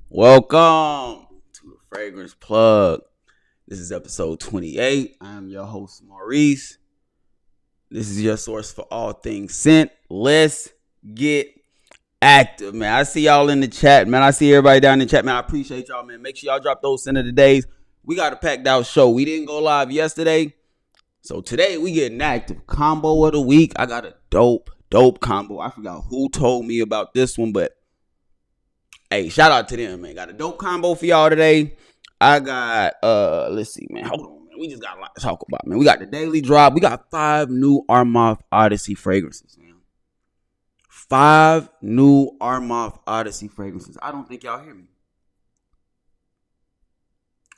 Welcome to the Fragrance Plug. This is episode 28. I am your host, Maurice. This is your source for all things scent. Let's get active, man. I see y'all in the chat, man. I see everybody down in the chat, man. I appreciate y'all, man. Make sure y'all drop those scent of the days. We got a packed out show. We didn't go live yesterday, so today we getting active. Combo of the week. I got a dope combo. I forgot who told me about this one, but hey, shout out to them, man. Got a dope combo for y'all today. I got, let's see, man. Hold on, man. We just got a lot to talk about, man. We got the daily drop. We got 5 new Armaf Odyssey fragrances, man. 5 new Armaf Odyssey fragrances. I don't think y'all hear me.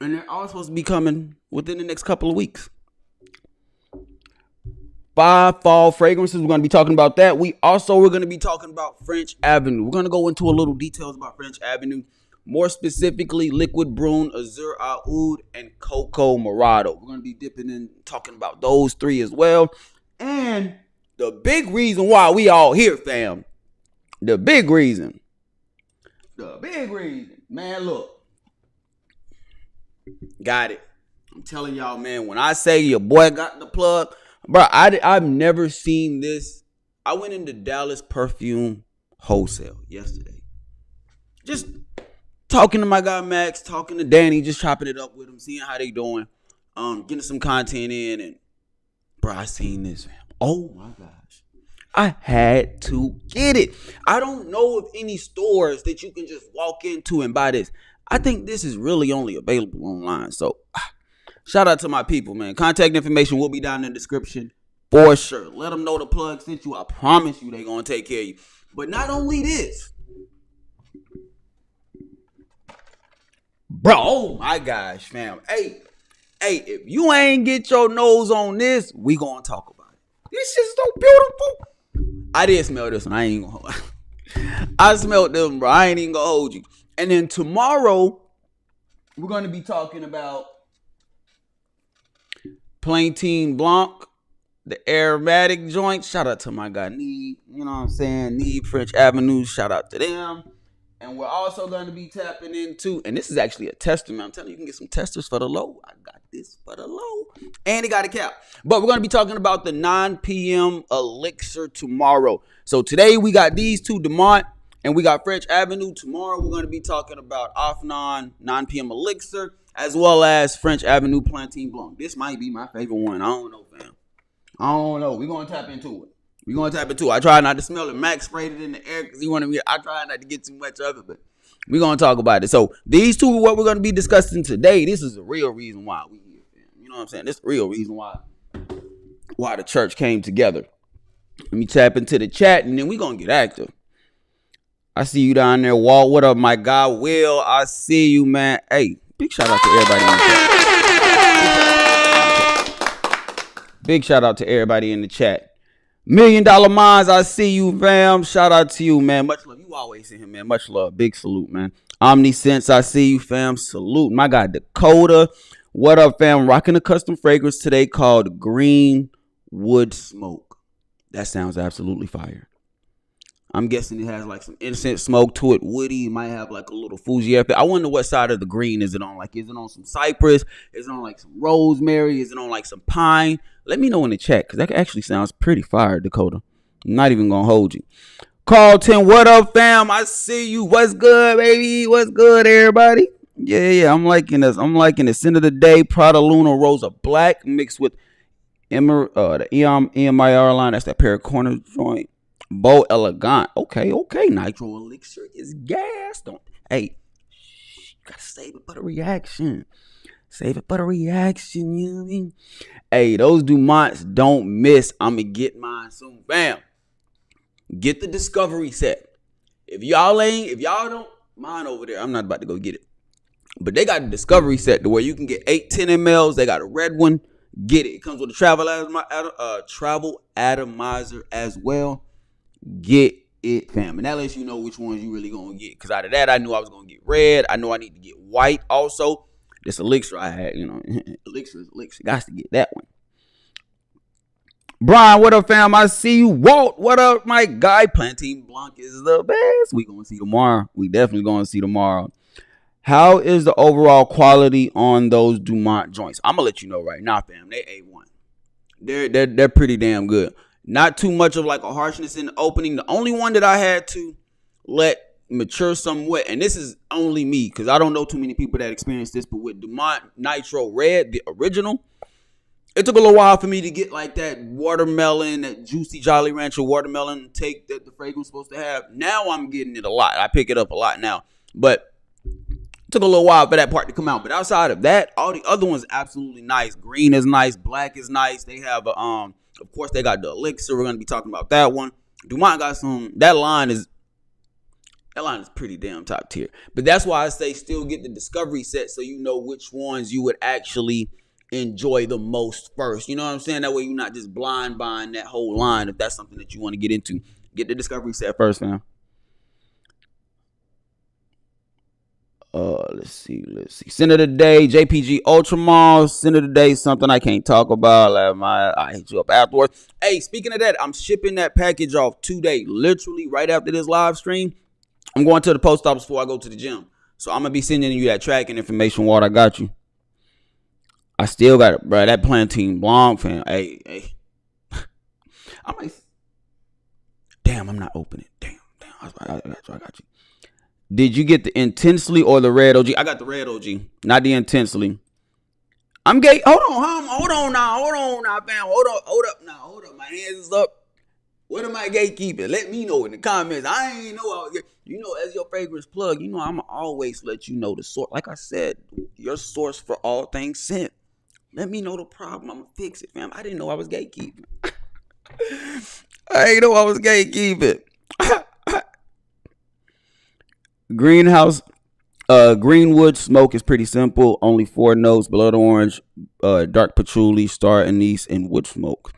And they're all supposed to be coming within the next couple of weeks. 5 fall fragrances. We're going to be talking about that. We're going to be talking about French Avenue. We're going to go into a little details about French Avenue. More specifically, Liquid Brun, Azzure Aoud, and Coco Morado. We're going to be dipping in, talking about those 3 as well. And the big reason why we all here, fam. The big reason. Man, look. Got it. I'm telling y'all, man, when I say your boy got the plug, bro, I've never seen this. I went into Dallas Perfume Wholesale yesterday. Just talking to my guy Max, talking to Danny, just chopping it up with him, seeing how they doing, getting some content in, and bro, I seen this, fam. Oh my gosh. I had to get it. I don't know of any stores that you can just walk into and buy this. I think this is really only available online. So shout out to my people, man. Contact information will be down in the description for sure. Let them know the plug sent you. I promise you they're going to take care of you. But not only this. Bro, oh my gosh, fam. Hey, if you ain't get your nose on this, we going to talk about it. This shit's so beautiful. I did smell this one. I ain't going to hold you. I smelled them, bro. I ain't even going to hold you. And then tomorrow, we're going to be talking about Plantain Blanc, the aromatic joint. Shout out to my guy Need. You know what I'm saying? Need French Avenue. Shout out to them. And we're also going to be tapping into, and this is actually a tester, man. I'm telling you, you can get some testers for the low. I got this for the low. And it got a cap. But we're going to be talking about the 9 p.m. Elixir tomorrow. So today we got these 2, Dumont, and we got French Avenue. Tomorrow we're going to be talking about Afnan 9 p.m. Elixir, as well as French Avenue Plantain Blanc. This might be my favorite one. I don't know, fam. I don't know. We're going to tap into it. I try not to smell it. Max sprayed it in the air because he wanted me. I try not to get too much of it, but we're going to talk about it. So these 2 are what we're going to be discussing today. This is the real reason why we here, fam. You know what I'm saying? This is the real reason why the church came together. Let me tap into the chat, and then we're going to get active. I see you down there, Walt. What up, my guy, Will? I see you, man. Hey, big shout out to everybody in the chat. Big shout out to everybody in the chat. $1 Million Minds, I see you, fam. Shout out to you, man. Much love. You always see him, man. Much love. Big salute, man. Omnisense, I see you, fam. Salute. My guy, Dakota. What up, fam? Rocking a custom fragrance today called Green Wood Smoke. That sounds absolutely fire. I'm guessing it has like some incense smoke to it. Woody. It might have like a little Fuji effect. I wonder what side of the green is it on. Like, is it on some cypress? Is it on like some rosemary? Is it on like some pine? Let me know in the chat because that actually sounds pretty fire, Dakota. I'm not even going to hold you. Carlton, what up, fam? I see you. What's good, baby? What's good, everybody? Yeah. I'm liking this. Scent of the day, Prada Luna Rosa Black mixed with the EMIR line. That's that pair of corner joint. Beau Elegant. Okay. Nitro Elixir is gas. Hey, you gotta save it for the reaction. You know what I mean? Hey, those Dumonts don't miss. I'ma get mine soon. Bam. Get the discovery set. If y'all don't, mine over there. I'm not about to go get it. But they got the discovery set to where you can get 8, 10 mLs. They got a red one. Get it. It comes with a travel atomizer as well. Get it, fam. And that lets you know which ones you really gonna get. Because out of that, I knew I was gonna get red. I know I need to get white also. This elixir I had, elixir is elixir. Got to get that one. Brun, what up, fam? I see you. Walt, what up, my guy? Plantain Blanc is the best. We gonna see tomorrow. We definitely gonna see tomorrow. How is the overall quality on those Dumont joints? I'm gonna let you know right now, fam. They A1. They're pretty damn good. Not too much of like a harshness in the opening. The only one that I had to let mature somewhat, and this is only me because I don't know too many people that experience this, but with Dumont Nitro Red, the original, it took a little while for me to get like that watermelon, that juicy Jolly Rancher watermelon take that the fragrance was supposed to have. Now I'm getting it a lot. I pick it up a lot now, but took a little while for that part to come out. But outside of that, all the other ones absolutely nice. Green is nice. Black is nice. They have a of course they got the Elixir. We're gonna be talking about that one. Dumont got some. That line is pretty damn top tier. But that's why I say still get the discovery set so you know which ones you would actually enjoy the most first. You know what I'm saying? That way you're not just blind buying that whole line. If that's something that you want to get into, get the discovery set first, fam. Let's see. Sin of the day, JPG Ultramall. Sin of the day, something I can't talk about. I hit you up afterwards. Hey, speaking of that, I'm shipping that package off today. Literally right after this live stream, I'm going to the post office before I go to the gym. So I'm gonna be sending you that tracking information. What I got you. I still got it, bro. That Plantain Blanc, fam. Hey. I might. Damn, I'm not opening. Damn. I got you. Did you get the intensely or the red OG? I got the red OG, not the intensely. I'm gay. Hold on now, fam. Hold up. My hands is up. What am I gatekeeping? Let me know in the comments. I ain't know I was. You know, as your fragrance plug, you know I'ma always let you know the source. Like I said, your source for all things scent. Let me know the problem. I'ma fix it, fam. I didn't know I was gatekeeping. I ain't know I was gatekeeping. Greenhouse, Greenwood smoke is pretty simple. Only 4 notes: blood orange, dark patchouli, star anise, and wood smoke.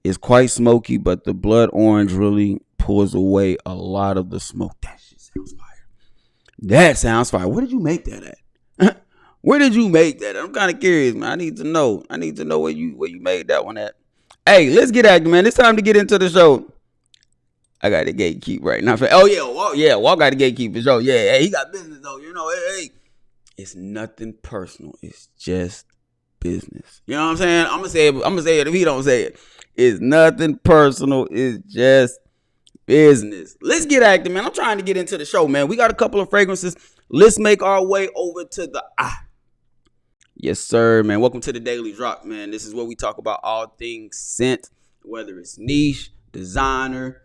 It's quite smoky, but the blood orange really pulls away a lot of the smoke. That shit sounds fire. That sounds fire. Where did you make that at? Where did you make that? I'm kind of curious, man. I need to know where you made that one at. Hey, let's get active, man. It's time to get into the show. I got the gatekeep right now. Oh yeah, Walt got the gatekeep for sure. Yeah, hey, he got business though. You know, hey, it's nothing personal. It's just business. You know what I'm saying? I'm gonna say it if he don't say it. It's nothing personal. It's just business. Let's get active, man. I'm trying to get into the show, man. We got a couple of fragrances. Let's make our way over to the Yes, sir, man. Welcome to the Daily Drop, man. This is where we talk about all things scent, whether it's niche, designer,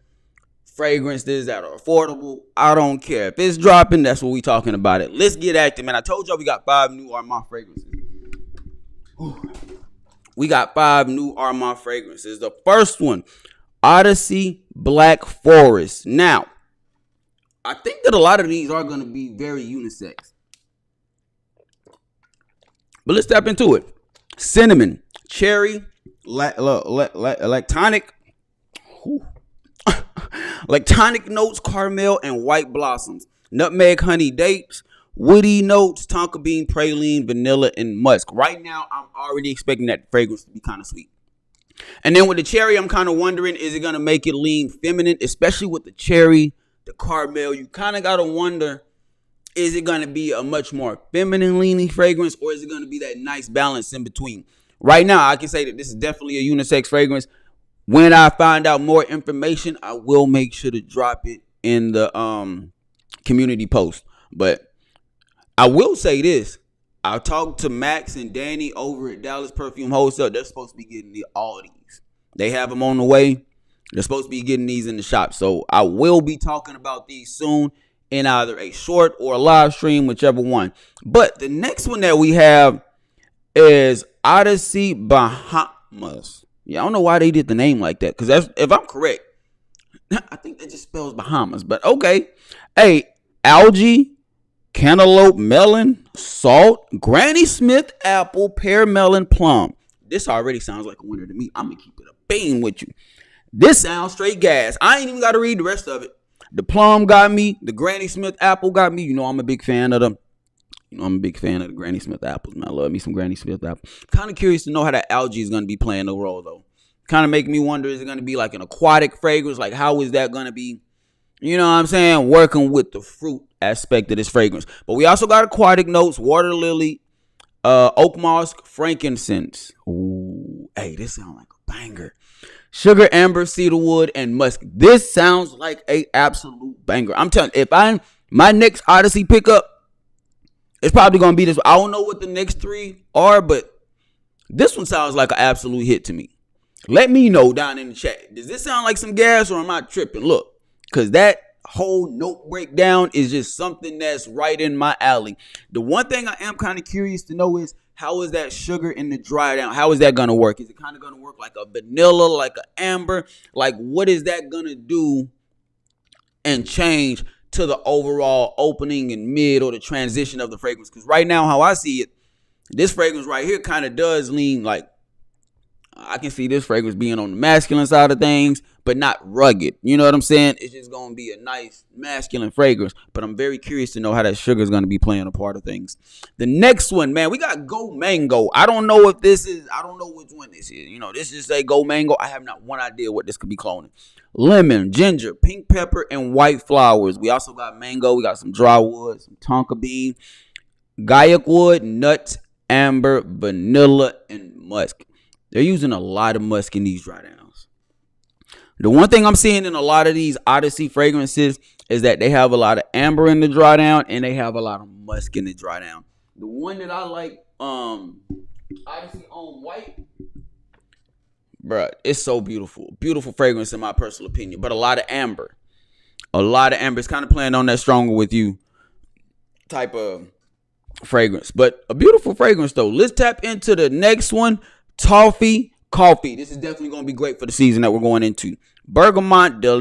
fragrances that are affordable. I don't care. If it's dropping, that's what we talking about it. Let's get active, man. I told y'all we got 5 new Armaf fragrances. We got 5 new Armaf fragrances. The first one, Odyssey Black Forest. Now, I think that a lot of these are going to be very unisex. But let's step into it. Cinnamon, cherry, lactonic notes, caramel, and white blossoms. Nutmeg, honey, dates, woody notes, tonka bean, praline, vanilla, and musk. Right now, I'm already expecting that fragrance to be kind of sweet. And then with the cherry, I'm kind of wondering, is it going to make it lean feminine? Especially with the cherry, the caramel, you kind of got to wonder, is it going to be a much more feminine leaning fragrance, or is it going to be that nice balance in between? Right now, I can say that this is definitely a unisex fragrance. When I find out more information, I will make sure to drop it in the community post. But I will say this. I talked to Max and Danny over at Dallas Perfume Wholesale. They're supposed to be getting all of these. They have them on the way. They're supposed to be getting these in the shop. So I will be talking about these soon in either a short or a live stream, whichever one. But the next one that we have is Odyssey Ba Ha Mas. Yeah, I don't know why they did the name like that. Because if I'm correct, I think that just spells Bahamas. But okay. Hey, algae, cantaloupe, melon, salt, Granny Smith apple, pear, melon, plum. This already sounds like a winner to me. I'm going to keep it a beam with you. This sounds straight gas. I ain't even got to read the rest of it. The plum got me. The Granny Smith apple got me. You know I'm a big fan of them. I'm a big fan of the Granny Smith apples, man. I love me some Granny Smith apples. Kind of curious to know how that algae is going to be playing the role, though. kind of make me wonder, is it going to be like an aquatic fragrance? Like, how is that going to be, you know what I'm saying, working with the fruit aspect of this fragrance? But we also got aquatic notes, water lily, oak moss, frankincense. Ooh, hey, this sounds like a banger. Sugar, amber, cedarwood, and musk. This sounds like a absolute banger. I'm telling you, my next Odyssey pickup, it's probably going to be this. I don't know what the next three are, but this one sounds like an absolute hit to me. Let me know down in the chat. Does this sound like some gas, or am I tripping? Look, because that whole note breakdown is just something that's right in my alley. The one thing I am kind of curious to know is, how is that sugar in the dry down? How is that going to work? Is it kind of going to work like a vanilla, like an amber? Like, what is that going to do and change to the overall opening and mid, or the transition of the fragrance? Because right now, how I see it, this fragrance right here kind of does lean like, I can see this fragrance being on the masculine side of things, but not rugged. You know what I'm saying? It's just going to be a nice masculine fragrance. But I'm very curious to know how that sugar is going to be playing a part of things. The next one, man, we got Go Mango. I don't know if this is, I don't know which one this is. You know, this just say Go Mango. I have not one idea what this could be cloning. Lemon, ginger, pink pepper, and white flowers. We also got mango. We got some dry wood, some tonka bean, guaiac wood, nuts, amber, vanilla, and musk. They're using a lot of musk in these dry downs. The one thing I'm seeing in a lot of these Odyssey fragrances is that they have a lot of amber in the dry down, and they have a lot of musk in the dry down. The one that I like, Odyssey on white, bruh, it's so beautiful. Beautiful fragrance in my personal opinion, but a lot of amber. A lot of amber. It's kind of playing on that stronger with you type of fragrance, but a beautiful fragrance though. Let's tap into the next one. Toffee coffee. This is definitely going to be great for the season that we're going into. Bergamot de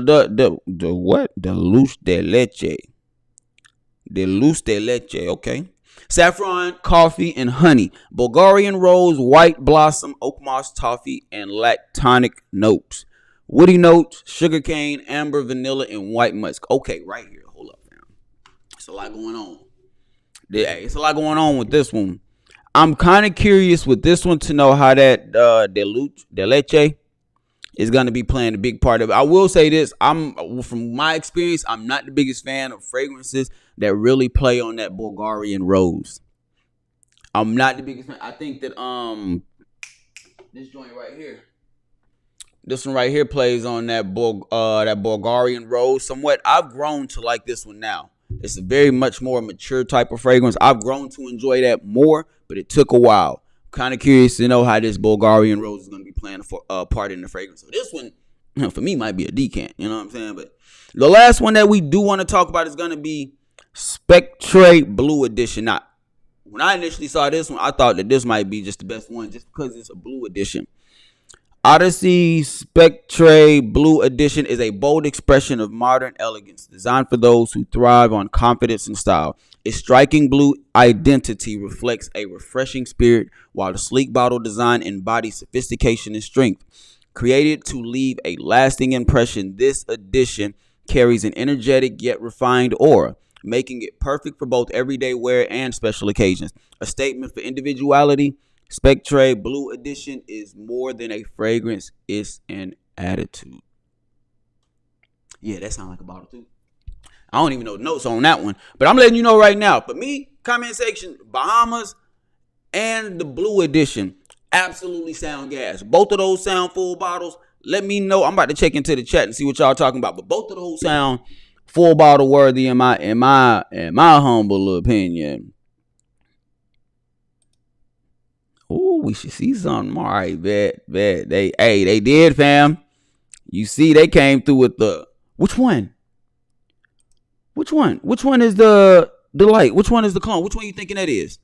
luz de leche. De luz de leche, okay. Saffron, coffee, and honey. Bulgarian rose, white blossom, oak moss, toffee, and lactonic notes. Woody notes, sugarcane, amber, vanilla, and white musk. Okay, right here. Hold up, man. It's a lot going on. Yeah, it's a lot going on with this one. I'm kind of curious with this one to know how that de leche is going to be playing a big part of it. I will say this, from my experience, I'm not the biggest fan of fragrances that really play on that Bulgarian rose. I'm not the biggest fan. I think that this joint right here, this one right here plays on that Bulgarian rose somewhat. I've grown to like this one now. It's a very much more mature type of fragrance. I've grown to enjoy that more, but it took a while. Kind of curious to know how this Bulgarian rose is going to be playing a part in the fragrance. So this one, for me, might be a decant. You know what I'm saying? But the last one that we do want to talk about is going to be Spectra Blue Edition. Now, when I initially saw this one, I thought that this might be just the best one just because it's a blue edition. Odyssey Spectra Blue Edition is a bold expression of modern elegance designed for those who thrive on confidence and style. Its striking blue identity reflects a refreshing spirit, while the sleek bottle design embodies sophistication and strength. Created to leave a lasting impression, this edition carries an energetic yet refined aura, making it perfect for both everyday wear and special occasions. A statement for individuality, Spectra Blue Edition is more than a fragrance, it's an attitude. Yeah, that sounds like a bottle too. I don't even know the notes on that one, but I'm letting you know right now. For me, comment section, Bahamas and the Blue Edition absolutely sound gas. Both of those sound full bottles. Let me know. I'm about to check into the chat and see what y'all talking about, but both of those sound full bottle worthy in my humble opinion. Oh, we should see something. All right, bet. They did, fam. You see, they came through with the which one? Which one is the light? Which one is the clone? Which one you thinking that is?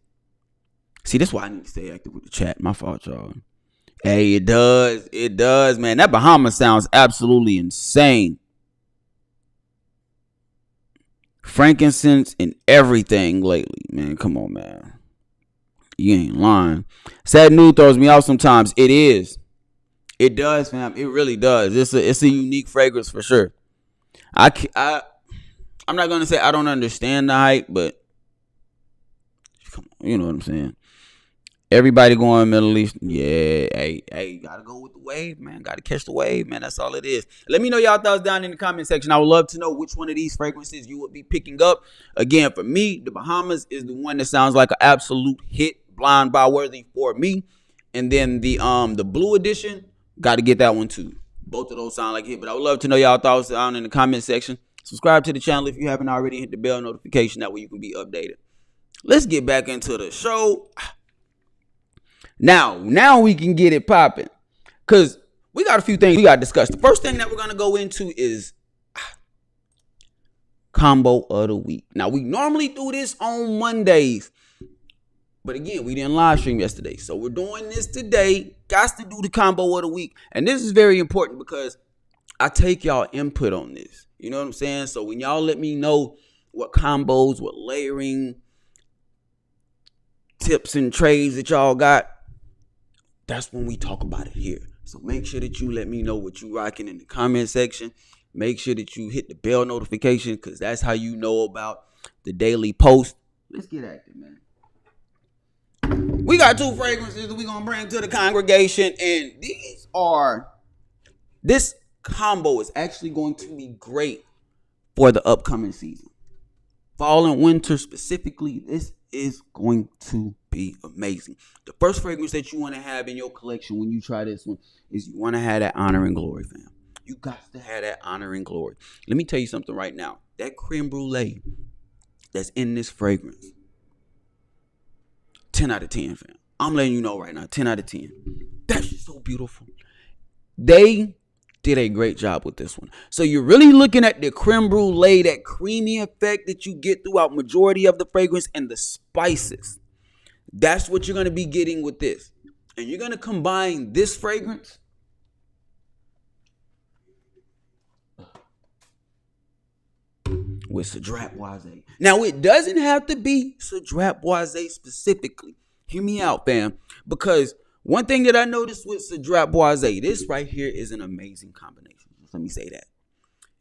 See, that's why I need to stay active with the chat. My fault, y'all. Hey, it does, man. That Bahamas sounds absolutely insane. Frankincense and everything lately, man. Come on, man. You ain't lying. Sad news throws me off sometimes. It is. It does, fam. It really does. It's a unique fragrance for sure. I'm not gonna say I don't understand the hype, but come on, you know what I'm saying. Everybody going Middle East. Yeah, hey, gotta go with the wave, man. Gotta catch the wave, man. That's all it is. Let me know y'all thoughts down in the comment section. I would love to know which one of these fragrances you would be picking up. Again, for me, the Bahamas is the one that sounds like an absolute hit, blind buy worthy for me. And then the blue edition, gotta get that one too. Both of those sound like hit, but I would love to know y'all thoughts down in the comment section. Subscribe to the channel if you haven't already. Hit the bell notification, that way you can be updated. Let's get back into the show. Now we can get it popping, because we got a few things we got to discuss. The first thing that we're going to go into is combo of the week. Now, we normally do this on Mondays, but again, we didn't live stream yesterday, so we're doing this today. Got to do the combo of the week, and this is very important because I take y'all input on this. You know what I'm saying? So when y'all let me know what combos, what layering tips and trades that y'all got, that's when we talk about it here. So make sure that you let me know what you rocking in the comment section. Make sure that you hit the bell notification, because that's how you know about the daily post. Let's get active, man. We got two fragrances that we're going to bring to the congregation, and this combo is actually going to be great for the upcoming season. Fall and winter specifically, this is going to be amazing. The first fragrance that you want to have in your collection when you try this one is you want to have that Honor and Glory, fam. You got to have that Honor and Glory. Let me tell you something right now. That creme brulee that's in this fragrance, 10 out of 10, fam. I'm letting you know right now, 10 out of 10. That's just so beautiful. They did a great job with this one. So you're really looking at the creme brulee, that creamy effect that you get throughout majority of the fragrance, and the spices. That's what you're going to be getting with this. And you're going to combine this fragrance with Cedrat Boise. Now, it doesn't have to be Cedrat Boise specifically. Hear me out, fam. Because one thing that I noticed with Cedrat Boise, this right here is an amazing combination. Let me say that.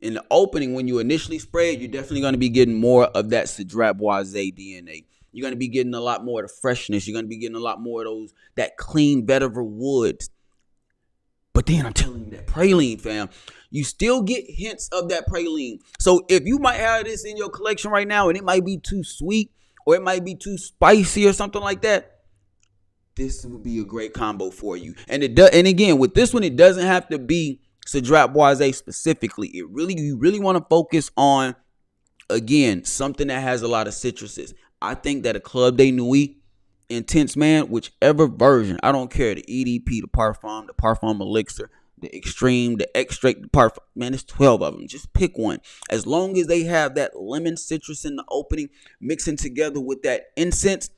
In the opening, when you initially spray it, you're definitely going to be getting more of that Cedrat Boise DNA. You're going to be getting a lot more of the freshness. You're going to be getting a lot more of that clean vetiver woods. But then I'm telling you, that praline, fam, you still get hints of that praline. So if you might have this in your collection right now and it might be too sweet or it might be too spicy or something like that, this would be a great combo for you. And and again, with this one, it doesn't have to be Cedrat Boise specifically. You really want to focus on, again, something that has a lot of citruses. I think that a Club de Nuit Intense, man, whichever version, I don't care, the EDP, the Parfum Elixir, the Extreme, the Extract, the Parfum, man, there's 12 of them. Just pick one. As long as they have that lemon citrus in the opening, mixing together with that incense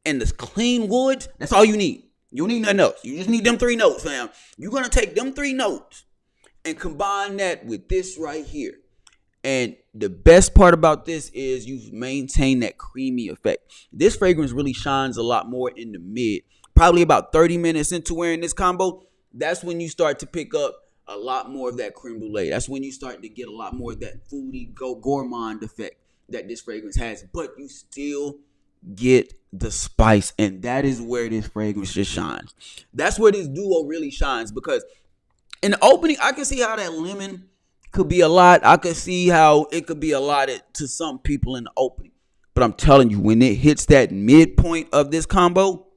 and this clean wood, that's all you need. You don't need nothing else. You just need them 3 notes, fam. You're going to take them 3 notes and combine that with this right here. And the best part about this is you maintain that creamy effect. This fragrance really shines a lot more in the mid. Probably about 30 minutes into wearing this combo, that's when you start to pick up a lot more of that creme brulee. That's when you start to get a lot more of that foodie gourmand effect that this fragrance has. But you still get the spice, and that is where this fragrance just shines. That's where this duo really shines, because in the opening, I can see how that lemon could be a lot. I could see how it could be allotted to some people in the opening. But I'm telling you, when it hits that midpoint of this combo,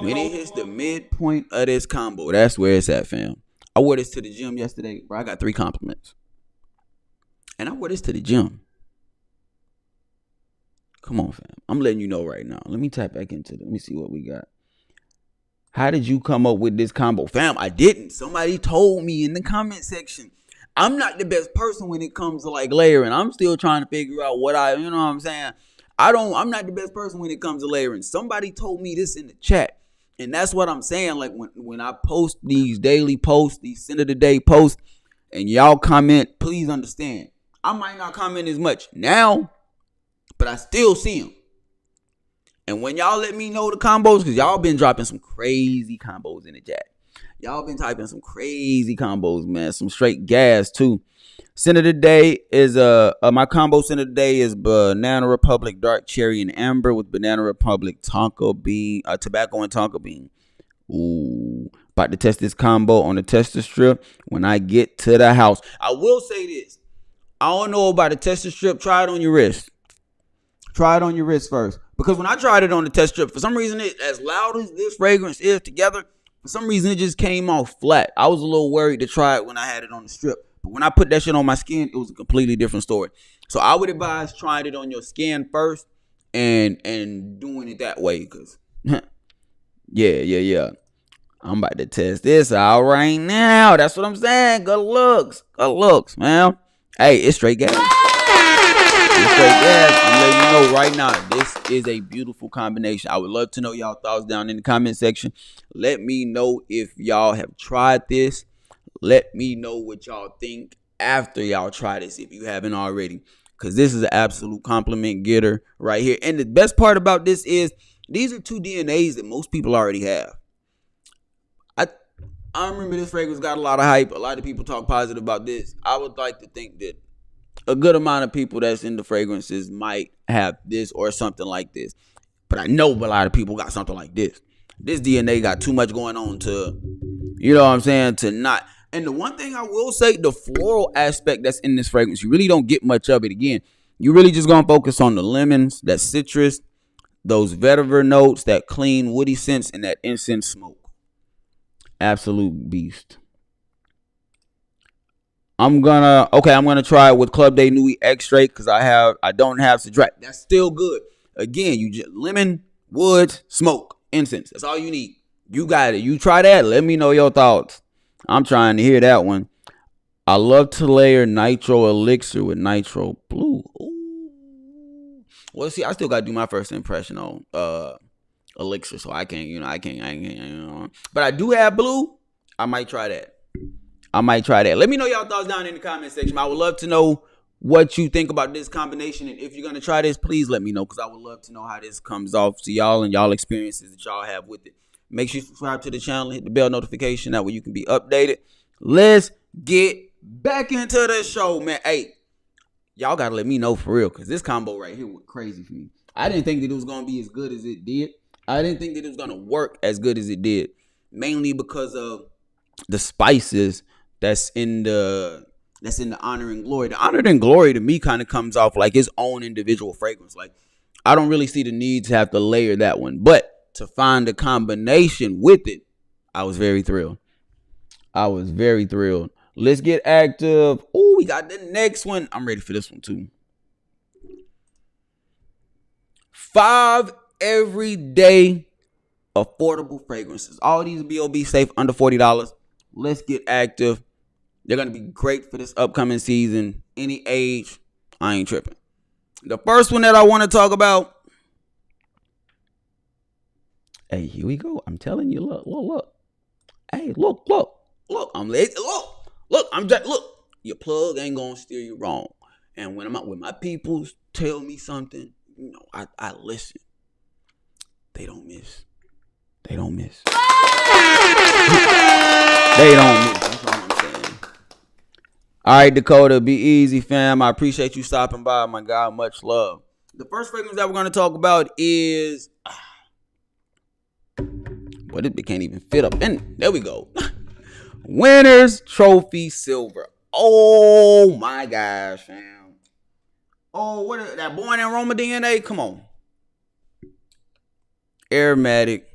when it hits the midpoint of this combo, that's where it's at, fam. I wore this to the gym yesterday, bro. I got 3 compliments. And I wore this to the gym. Come on, fam. I'm letting you know right now. Let me tap back into it. Let me see what we got. How did you come up with this combo? Fam, I didn't. Somebody told me in the comment section. I'm not the best person when it comes to like layering. I'm still trying to figure out you know what I'm saying? I'm not the best person when it comes to layering. Somebody told me this in the chat. And that's what I'm saying. Like when I post these daily posts, these end of the day posts, and y'all comment, please understand. I might not comment as much now, but I still see them. And when y'all let me know the combos, because y'all been dropping some crazy combos in the chat. Y'all been typing some crazy combos, man. Some straight gas, too. Scent of the day is my combo scent of the day is Banana Republic Dark Cherry and Amber with Banana Republic Tonka Bean, Tobacco and Tonka Bean. Ooh, about to test this combo on the tester strip when I get to the house. I will say this. I don't know about the tester strip. Try it on your wrist. Try it on your wrist first. Because when I tried it on the test strip, for some reason, as loud as this fragrance is together, for some reason, it just came off flat. I was a little worried to try it when I had it on the strip. But when I put that shit on my skin, it was a completely different story. So I would advise trying it on your skin first and doing it that way. Because, yeah. I'm about to test this out right now. That's what I'm saying. Good looks, man. Hey, it's straight gas. I'm letting you know right now, this is a beautiful combination. I would love to know y'all thoughts down in the comment section. Let me know if y'all have tried this. Let me know what y'all think after y'all try this if you haven't already. Because this is an absolute compliment getter right here. And the best part about this is these are 2 DNAs that most people already have. I remember this fragrance got a lot of hype. A lot of people talk positive about this. I would like to think that a good amount of people that's into fragrances might have this or something like this. But I know a lot of people got something like this. This DNA got too much going on to, you know what I'm saying, to not. And the one thing I will say, the floral aspect that's in this fragrance, you really don't get much of it. Again, you really just going to focus on the lemons, that citrus, those vetiver notes, that clean woody scents, and that incense smoke. Absolute beast. I'm gonna try it with Club de Nuit Extrait because I don't have Cedrat. That's still good. Again, you just lemon, wood, smoke, incense. That's all you need. You got it. You try that. Let me know your thoughts. I'm trying to hear that one. I love to layer Nitro Elixir with Nitro Blue. Ooh. Well, see, I still gotta do my first impression on Elixir, so I can't. But I do have blue. I might try that. Let me know y'all thoughts down in the comment section. I would love to know what you think about this combination. And if you're going to try this, please let me know because I would love to know how this comes off to y'all and y'all experiences that y'all have with it. Make sure you subscribe to the channel. Hit the bell notification. That way you can be updated. Let's get back into the show, man. Hey, y'all got to let me know for real because this combo right here went crazy for me. I didn't think that it was going to be as good as it did. I didn't think that it was going to work as good as it did. Mainly because of the spices that's in the Honor and Glory. The Honor and Glory to me kind of comes off like its own individual fragrance. Like I don't really see the need to have to layer that one. But to find a combination with it, I was very thrilled. Let's get active. Oh, we got the next one. I'm ready for this one too. 5 everyday affordable fragrances. All these B.O.B. safe under $40. Let's get active. They're going to be great for this upcoming season. Any age, I ain't tripping. The first one that I want to talk about. Hey, here we go. I'm telling you, look. Hey, look. Look. Your plug ain't going to steer you wrong. And when my people tell me something, you know, I listen. They don't miss. They don't miss. That's all I'm saying. All right, Dakota, be easy, fam. I appreciate you stopping by, my guy. Much love. The first fragrance that we're going to talk about is... But it can't even fit up in. There we go. Winner's Trophy Silver. Oh, my gosh, fam. Oh, what is that? Born in Roma DNA? Come on. Aromatic,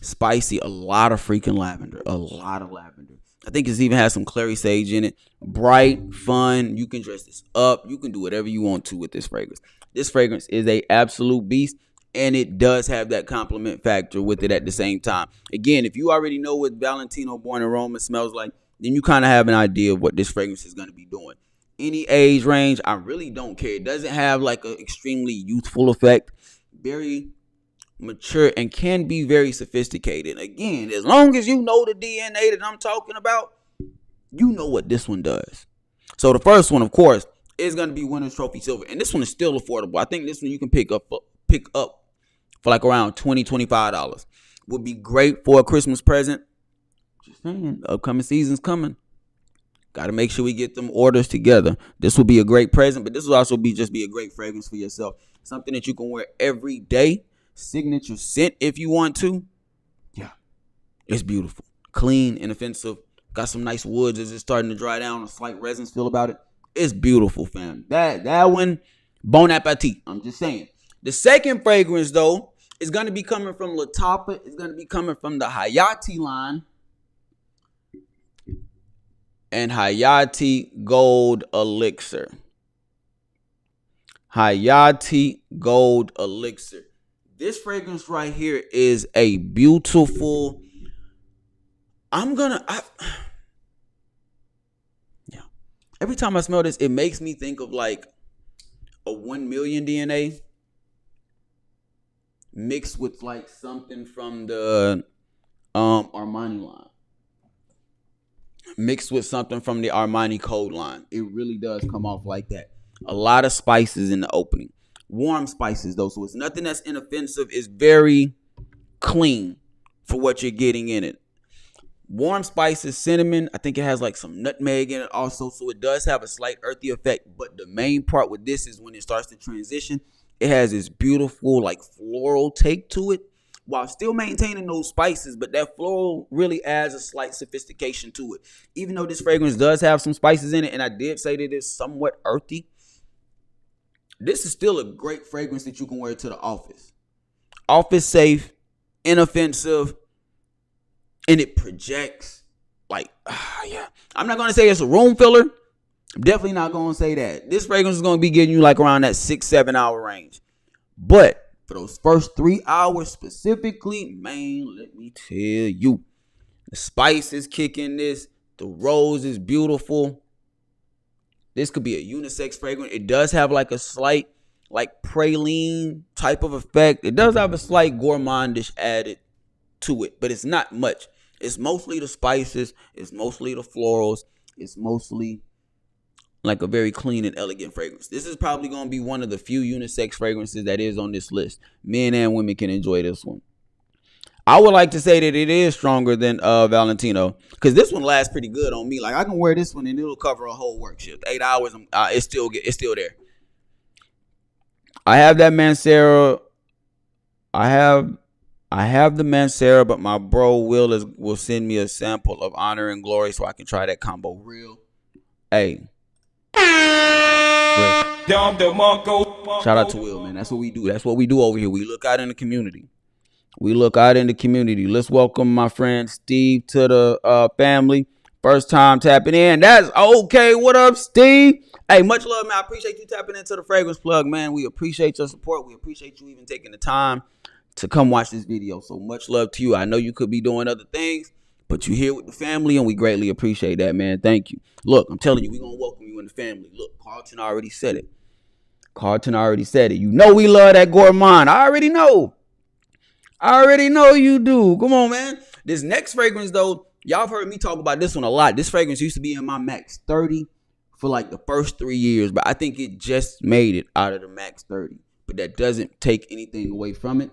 spicy, a lot of freaking lavender. I think it's even has some clary sage in it. Bright, fun. You can dress this up. You can do whatever you want to with this fragrance. This fragrance is a absolute beast, and it does have that compliment factor with it at the same time. Again, if you already know what Valentino Born in Roma smells like, then you kind of have an idea of what this fragrance is going to be doing. Any age range, I really don't care. It doesn't have like an extremely youthful effect. Very mature and can be very sophisticated. Again, as long as you know the DNA that I'm talking about, you know what this one does. So the first one, of course, is going to be Winner's Trophy Silver, and this one is still affordable. I think this one you can pick up for like around $20-$25. Would be great for a Christmas present. Just saying, the upcoming season's coming. Got to make sure we get them orders together. This will be a great present, but this will also be a great fragrance for yourself. Something that you can wear every day. Signature scent if you want to. Yeah, it's beautiful. Clean, inoffensive. Got some nice woods as it's starting to dry down. A slight resin feel about it. It's beautiful, fam. That one, bon appetit. I'm just saying. The second fragrance, though, is going to be coming from Lattafa. It's going to be coming from the Hayati line. And Hayati Gold Elixir. Hayati Gold Elixir. This fragrance right here is a beautiful. Every time I smell this, it makes me think of like a 1 million DNA mixed with like something from the Armani line. Mixed with something from the Armani Code line. It really does come off like that. A lot of spices in the opening. Warm spices though, so it's nothing that's inoffensive. It's very clean for what you're getting in it. Warm spices, cinnamon. I think it has like some nutmeg in it also, so it does have a slight earthy effect. But the main part with this is when it starts to transition, it has this beautiful like floral take to it, while still maintaining those spices, but that floral really adds a slight sophistication to it. Even though this fragrance does have some spices in it, and I did say that it's somewhat earthy, this is still a great fragrance that you can wear to the office. Office safe, inoffensive, and it projects like, yeah. I'm not going to say it's a room filler. I'm definitely not going to say that. This fragrance is going to be getting you like around that 6-7 hour range. But for those first 3 hours specifically, man, let me tell you, the spice is kicking this. The rose is beautiful. This could be a unisex fragrance. It does have like a slight like praline type of effect. It does have a slight gourmandish added to it, but it's not much. It's mostly the spices. It's mostly the florals. It's mostly like a very clean and elegant fragrance. This is probably going to be one of the few unisex fragrances that is on this list. Men and women can enjoy this one. I would like to say that it is stronger than Valentino, because this one lasts pretty good on me. Like I can wear this one and it'll cover a whole work shift. 8 hours, it's still there. I have that Mancera. I have the Mancera, but my bro will send me a sample of Honor and Glory so I can try that combo. Real. Hey. Shout out to Will, man. That's what we do. That's what we do over here. We look out in the community. Let's welcome my friend Steve to the family. First time tapping in. That's okay. What up, Steve? Hey, much love, man. I appreciate you tapping into the Fragrance Plug, man. We appreciate your support. We appreciate you even taking the time to come watch this video. So much love to you. I know you could be doing other things, but you're here with the family, and we greatly appreciate that, man. Thank you. Look, I'm telling you, we're going to welcome you in the family. Look, Carlton already said it. You know we love that gourmand. I already know you do. Come on, man. This next fragrance, though, y'all have heard me talk about this one a lot. This fragrance used to be in my Max 30 for like the first 3 years, but I think it just made it out of the Max 30. But that doesn't take anything away from it.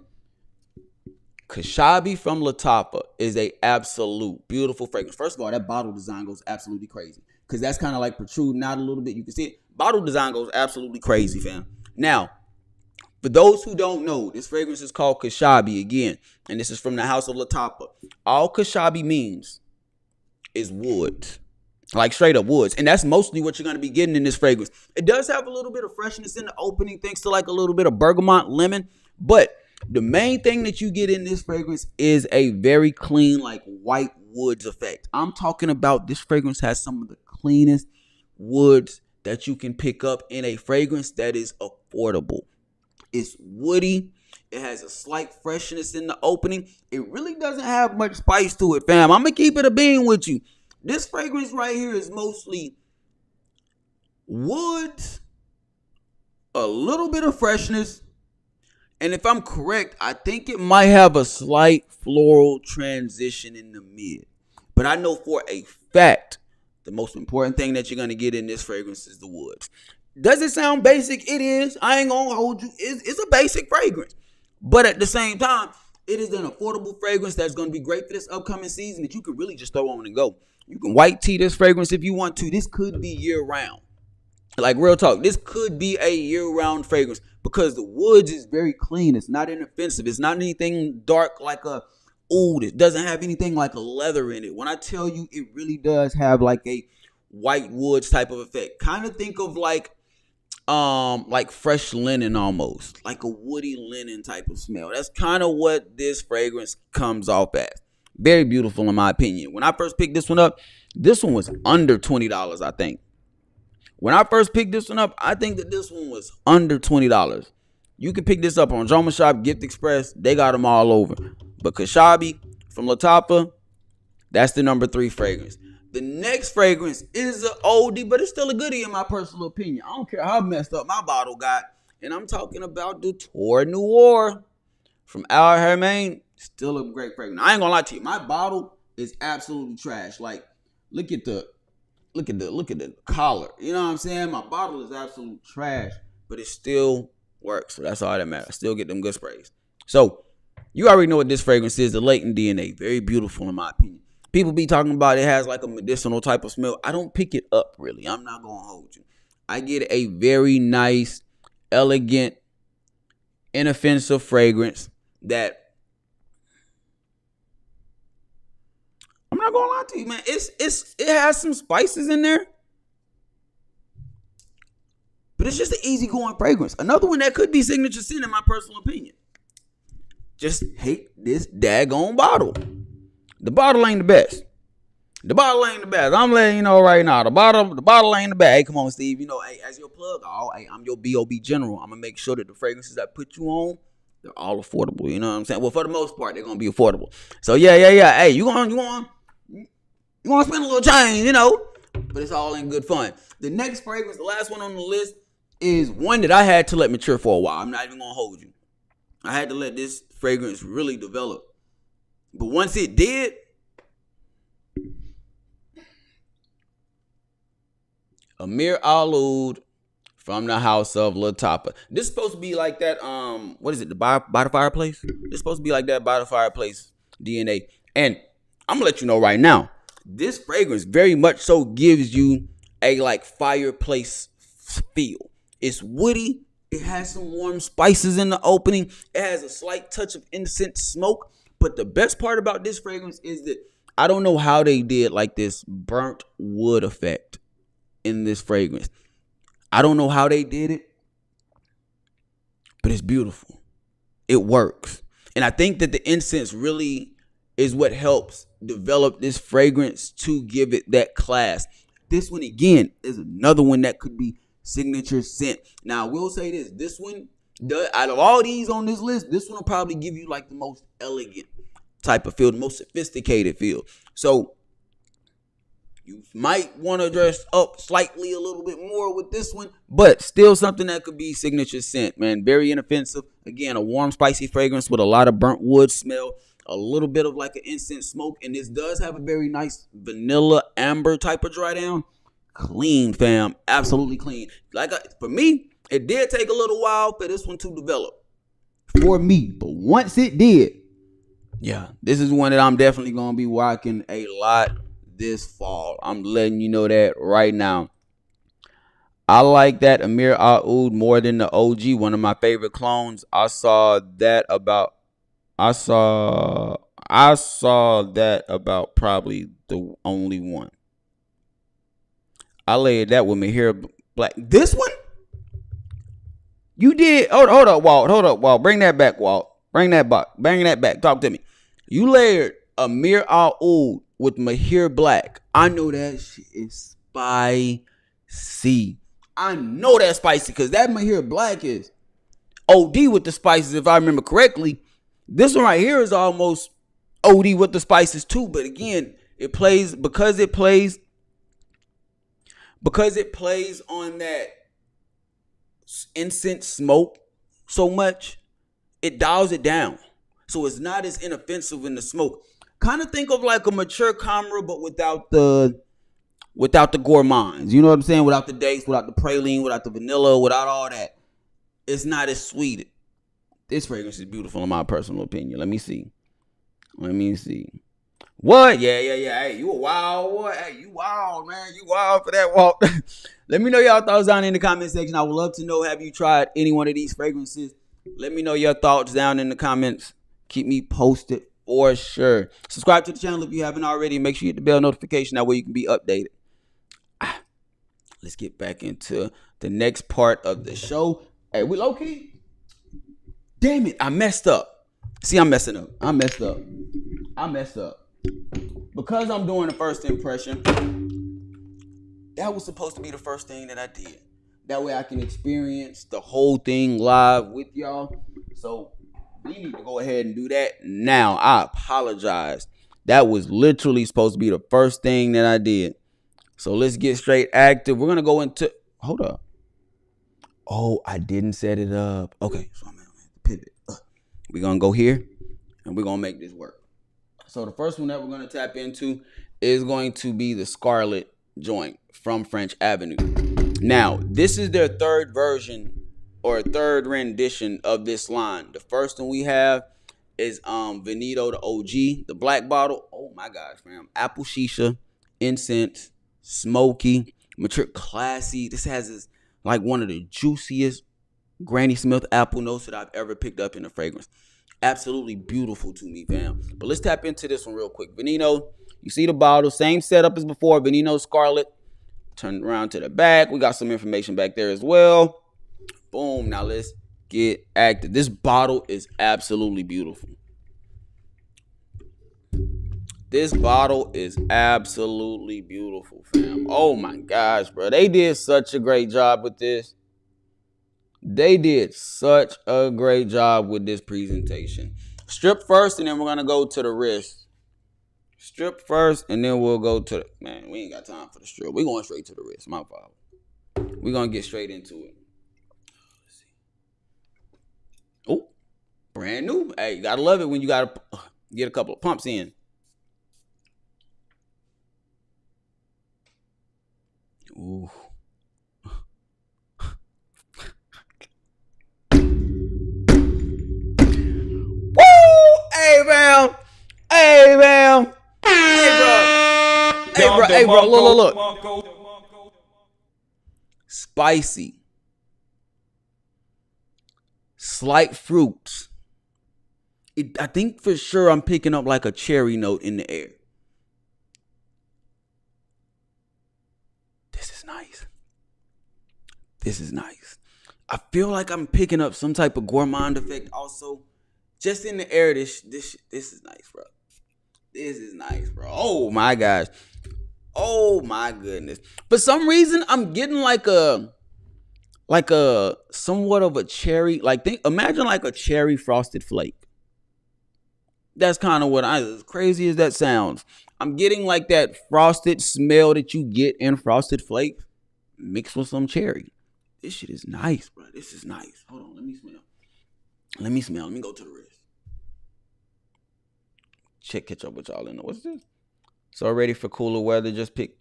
Kashabi from Lattafa is a absolute beautiful fragrance. First of all, that bottle design goes absolutely crazy, because that's kind of like protruding out a little bit. You can see it. Bottle design goes absolutely crazy, fam. Now, for those who don't know, this fragrance is called Kashabi again, and this is from the house of Lattafa. All Kashabi means is woods, like straight up woods, and that's mostly what you're going to be getting in this fragrance. It does have a little bit of freshness in the opening, thanks to like a little bit of bergamot, lemon, but the main thing that you get in this fragrance is a very clean, like white woods effect. I'm talking about this fragrance has some of the cleanest woods that you can pick up in a fragrance that is affordable. It's woody. It has a slight freshness in the opening. It really doesn't have much spice to it, fam. I'm going to keep it a bean with you. This fragrance right here is mostly woods, a little bit of freshness, and if I'm correct, I think it might have a slight floral transition in the mid. But I know for a fact, the most important thing that you're going to get in this fragrance is the woods. Does it sound basic? It is. I ain't going to hold you. It's a basic fragrance. But at the same time, it is an affordable fragrance that's going to be great for this upcoming season that you can really just throw on and go. You can white tea this fragrance if you want to. This could be year round. Like real talk, this could be a year-round fragrance because the woods is very clean. It's not inoffensive. It's not anything dark like a oud. It doesn't have anything like a leather in it. When I tell you, it really does have like a white woods type of effect. Kind of think of like fresh linen almost, like a woody linen type of smell. That's kind of what this fragrance comes off as. Very beautiful in my opinion. When I first picked this one up, this one was under $20, I think. When I first picked this one up, I think that this one was under $20. You can pick this up on Joma Shop, Gift Express. They got them all over. But Kashabi from Lattafa, that's the number 3 fragrance. The next fragrance is an oldie, but it's still a goodie in my personal opinion. I don't care how messed up my bottle got. And I'm talking about the Tour Noir from Al Hermain. Still a great fragrance. I ain't gonna lie to you. My bottle is absolutely trash. Like, look at the collar. You know what I'm saying? My bottle is absolute trash, but it still works. So that's all that matters. I still get them good sprays. So you already know what this fragrance is. The Latent DNA. Very beautiful in my opinion. People be talking about it has like a medicinal type of smell. I don't pick it up really. I'm not going to hold you. I get a very nice, elegant, inoffensive fragrance that I'm not gonna lie to you, man. It has some spices in there, but it's just an easygoing fragrance. Another one that could be signature scent in my personal opinion. Just hate this daggone bottle. The bottle ain't the best. The bottle ain't the best. I'm letting you know right now. The bottle ain't the best. Hey, come on, Steve. You know, hey, as your plug, I'm your B.O.B. general. I'm gonna make sure that the fragrances I put you on, they're all affordable. You know what I'm saying? Well, for the most part, they're gonna be affordable. So yeah. Hey, you want to spend a little change, you know, but it's all in good fun. The next fragrance, the last one on the list, is one that I had to let mature for a while. I'm not even going to hold you. I had to let this fragrance really develop. But once it did, Azzure Aoud from the house of Lattafa. This is supposed to be like that, what is it, by the fireplace? It's supposed to be like that by the fireplace DNA. And I'm going to let you know right now, this fragrance very much so gives you a like fireplace feel. It's woody. It has some warm spices in the opening. It has a slight touch of incense smoke. But the best part about this fragrance is that I don't know how they did like this burnt wood effect in this fragrance. I don't know how they did it, but it's beautiful. It works. And I think that the incense really is what helps develop this fragrance to give it that class. This one, again, is another one that could be signature scent. Now, I will say this one, out of all these on this list, this one will probably give you like the most elegant type of feel, the most sophisticated feel. So you might want to dress up slightly a little bit more with this one, but still something that could be signature scent, man. Very inoffensive. Again, a warm, spicy fragrance with a lot of burnt wood smell, a little bit of like an incense smoke, and this does have a very nice vanilla amber type of dry down. Clean, fam. Absolutely clean. For me, it did take a little while for this one to develop. For me. But once it did, yeah, this is one that I'm definitely going to be rocking a lot this fall. I'm letting you know that right now. I like that Azzure Aoud more than the OG, one of my favorite clones. I saw that about probably the only one. I laid that with my hair black. This one? You did. Hold up, Walt. Bring that back, Walt. Bring that back. Talk to me. You layered Azzure Aoud with my hair black. I know that shit is spicy. I know that's spicy because that my hair black is OD with the spices, if I remember correctly. This one right here is almost OD with the spices too. But again, because it plays on that incense smoke so much, it dials it down. So it's not as inoffensive in the smoke. Kind of think of like a mature Camera, but without the gourmands. You know what I'm saying? Without the dates, without the praline, without the vanilla, without all that. It's not as sweet. This fragrance is beautiful in my personal opinion. Let me see. What? Yeah. Hey, you a wild boy. Hey, you wild, man. You wild for that walk. Let me know y'all thoughts down in the comment section. I would love to know, have you tried any one of these fragrances? Let me know your thoughts down in the comments. Keep me posted for sure. Subscribe to the channel if you haven't already. Make sure you hit the bell notification. That way you can be updated. Let's get back into the next part of the show. Hey, we low key? Damn it, I messed up. See, I'm messing up. I messed up. Because I'm doing the first impression, that was supposed to be the first thing that I did. That way I can experience the whole thing live with y'all. So we need to go ahead and do that now. I apologize. That was literally supposed to be the first thing that I did. So let's get straight active. We're going to go into... Hold up. Oh, I didn't set it up. Okay, so I'm going to pivot. We're going to go here, and we're going to make this work. So the first one that we're going to tap into is going to be the Scarlet joint from French Avenue. Now, this is their third version or third rendition of this line. The first one we have is Veneno, the OG, the black bottle. Oh my gosh, man. Apple shisha, incense, smoky, mature, classy. This has like one of the juiciest Granny Smith apple notes that I've ever picked up in a fragrance. Absolutely beautiful to me, fam. But let's tap into this one real quick. Veneno, you see the bottle, same setup as before. Veneno Scarlet. Turn around to the back. We got some information back there as well. Boom. Now let's get active. This bottle is absolutely beautiful. This bottle is absolutely beautiful, fam. Oh my gosh, bro. They did such a great job with this. They did such a great job with this presentation. Strip first, and then we're going to go to the wrist. Strip first, and then we'll go to the... Man, we ain't got time for the strip. We're going straight to the wrist. My fault. We're going to get straight into it. Let's see. Oh, brand new. Hey, you got to love it when you got to get a couple of pumps in. Ooh. Hey, man. Hey, man. Hey, bro. Look. Spicy. Slight fruits. I think for sure I'm picking up like a cherry note in the air. This is nice. I feel like I'm picking up some type of gourmand effect also. Just in the air, this is nice, bro. This is nice, bro. Oh my gosh. Oh my goodness. For some reason, I'm getting like a somewhat of a cherry. Imagine like a cherry frosted flake. That's kind of what as crazy as that sounds. I'm getting like that frosted smell that you get in frosted flakes mixed with some cherry. This shit is nice, bro. This is nice. Hold on, let me smell. Let me go to the wrist. Catch up with y'all in there. What's this? So ready for cooler weather. Just picked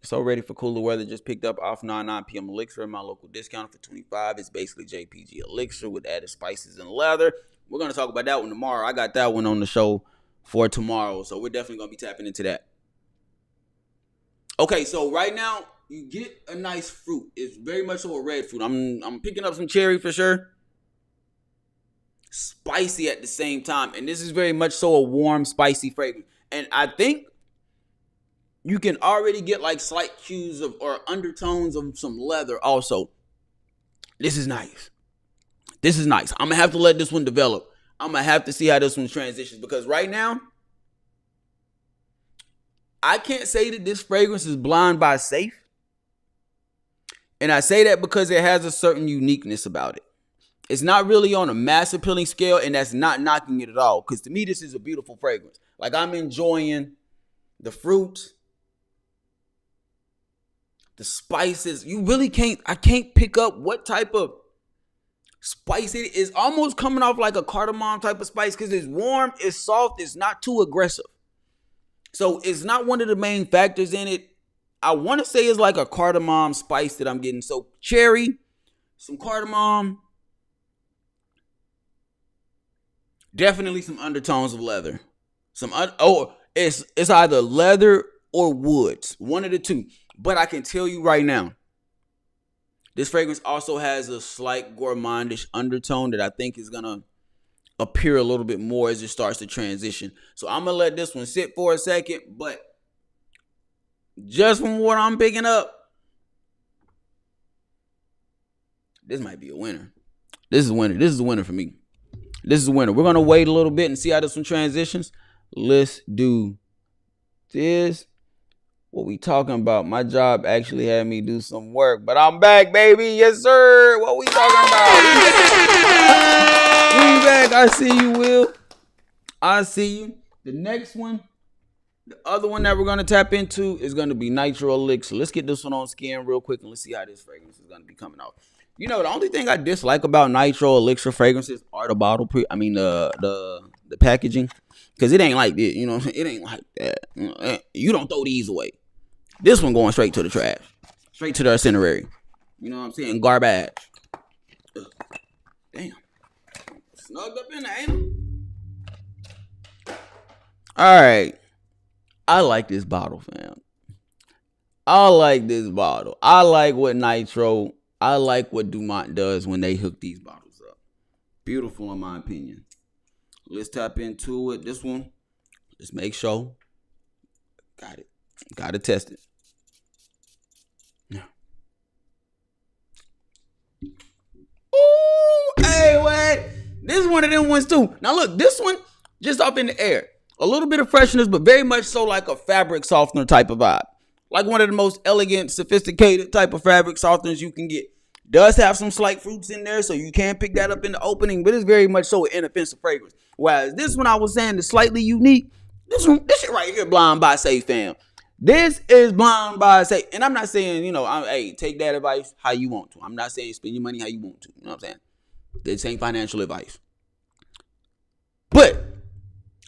up off 99 PM Elixir in my local discount for $25. It's basically JPG Elixir with added spices and leather. We're gonna talk about that one tomorrow. I got that one on the show for tomorrow, so we're definitely gonna be tapping into that. Okay, so right now you get a nice fruit. It's very much so a red fruit. I'm picking up some cherry for sure. Spicy at the same time, and this is very much so a warm, spicy fragrance. And I think you can already get like slight cues of or undertones of some leather also. This is nice. I'm gonna have to let this one develop. I'm gonna have to see how this one transitions, because right now I can't say that this fragrance is blind by safe. And I say that because it has a certain uniqueness about it. It's not really on a mass appealing scale, and that's not knocking it at all. Because to me, this is a beautiful fragrance. Like, I'm enjoying the fruit, the spices. I can't pick up what type of spice it is. Almost coming off like a cardamom type of spice, because it's warm, it's soft, it's not too aggressive. So it's not one of the main factors in it. I want to say it's like a cardamom spice that I'm getting. So cherry, some cardamom, definitely some undertones of leather. It's either leather or woods, one of the two. But I can tell you right now, this fragrance also has a slight gourmandish undertone that I think is gonna appear a little bit more as it starts to transition. So I'm gonna let this one sit for a second, but just from what I'm picking up, this might be a winner. This is a winner. This is a winner for me. This is a winner. We're gonna wait a little bit and see how this one transitions. Let's do this. What we talking about? My job actually had me do some work, but I'm back, baby. Yes, sir. What we talking about? We back. I see you, Will. I see you. The next one, the other one that we're going to tap into is going to be Nitro Elixir. Let's get this one on scan real quick and let's see how this fragrance is going to be coming out. You know, the only thing I dislike about Nitro Elixir fragrances are the bottle, the packaging. Because it ain't like this, you know what I'm saying? It ain't like that. You don't throw these away. This one going straight to the trash. Straight to the incinerator. You know what I'm saying? Garbage. Ugh. Damn. Snugged up in there, ain't it? Alright. I like this bottle, fam. I like this bottle. I like what Nitro, I like what Dumont does when they hook these bottles up. Beautiful in my opinion. Let's tap into it. This one, let's make sure. Got it. Got to test it. Ooh, hey, wait. This is one of them ones too. Now look, this one, just off in the air. A little bit of freshness, but very much so like a fabric softener type of vibe. Like one of the most elegant, sophisticated type of fabric softeners you can get. Does have some slight fruits in there, so you can pick that up in the opening, but it's very much so an inoffensive fragrance. Whereas this one I was saying is slightly unique. This shit right here, Blind by Say, fam. This is Blind by Say. And I'm not saying, you know, hey, take that advice how you want to. I'm not saying spend your money how you want to. You know what I'm saying? This ain't financial advice. But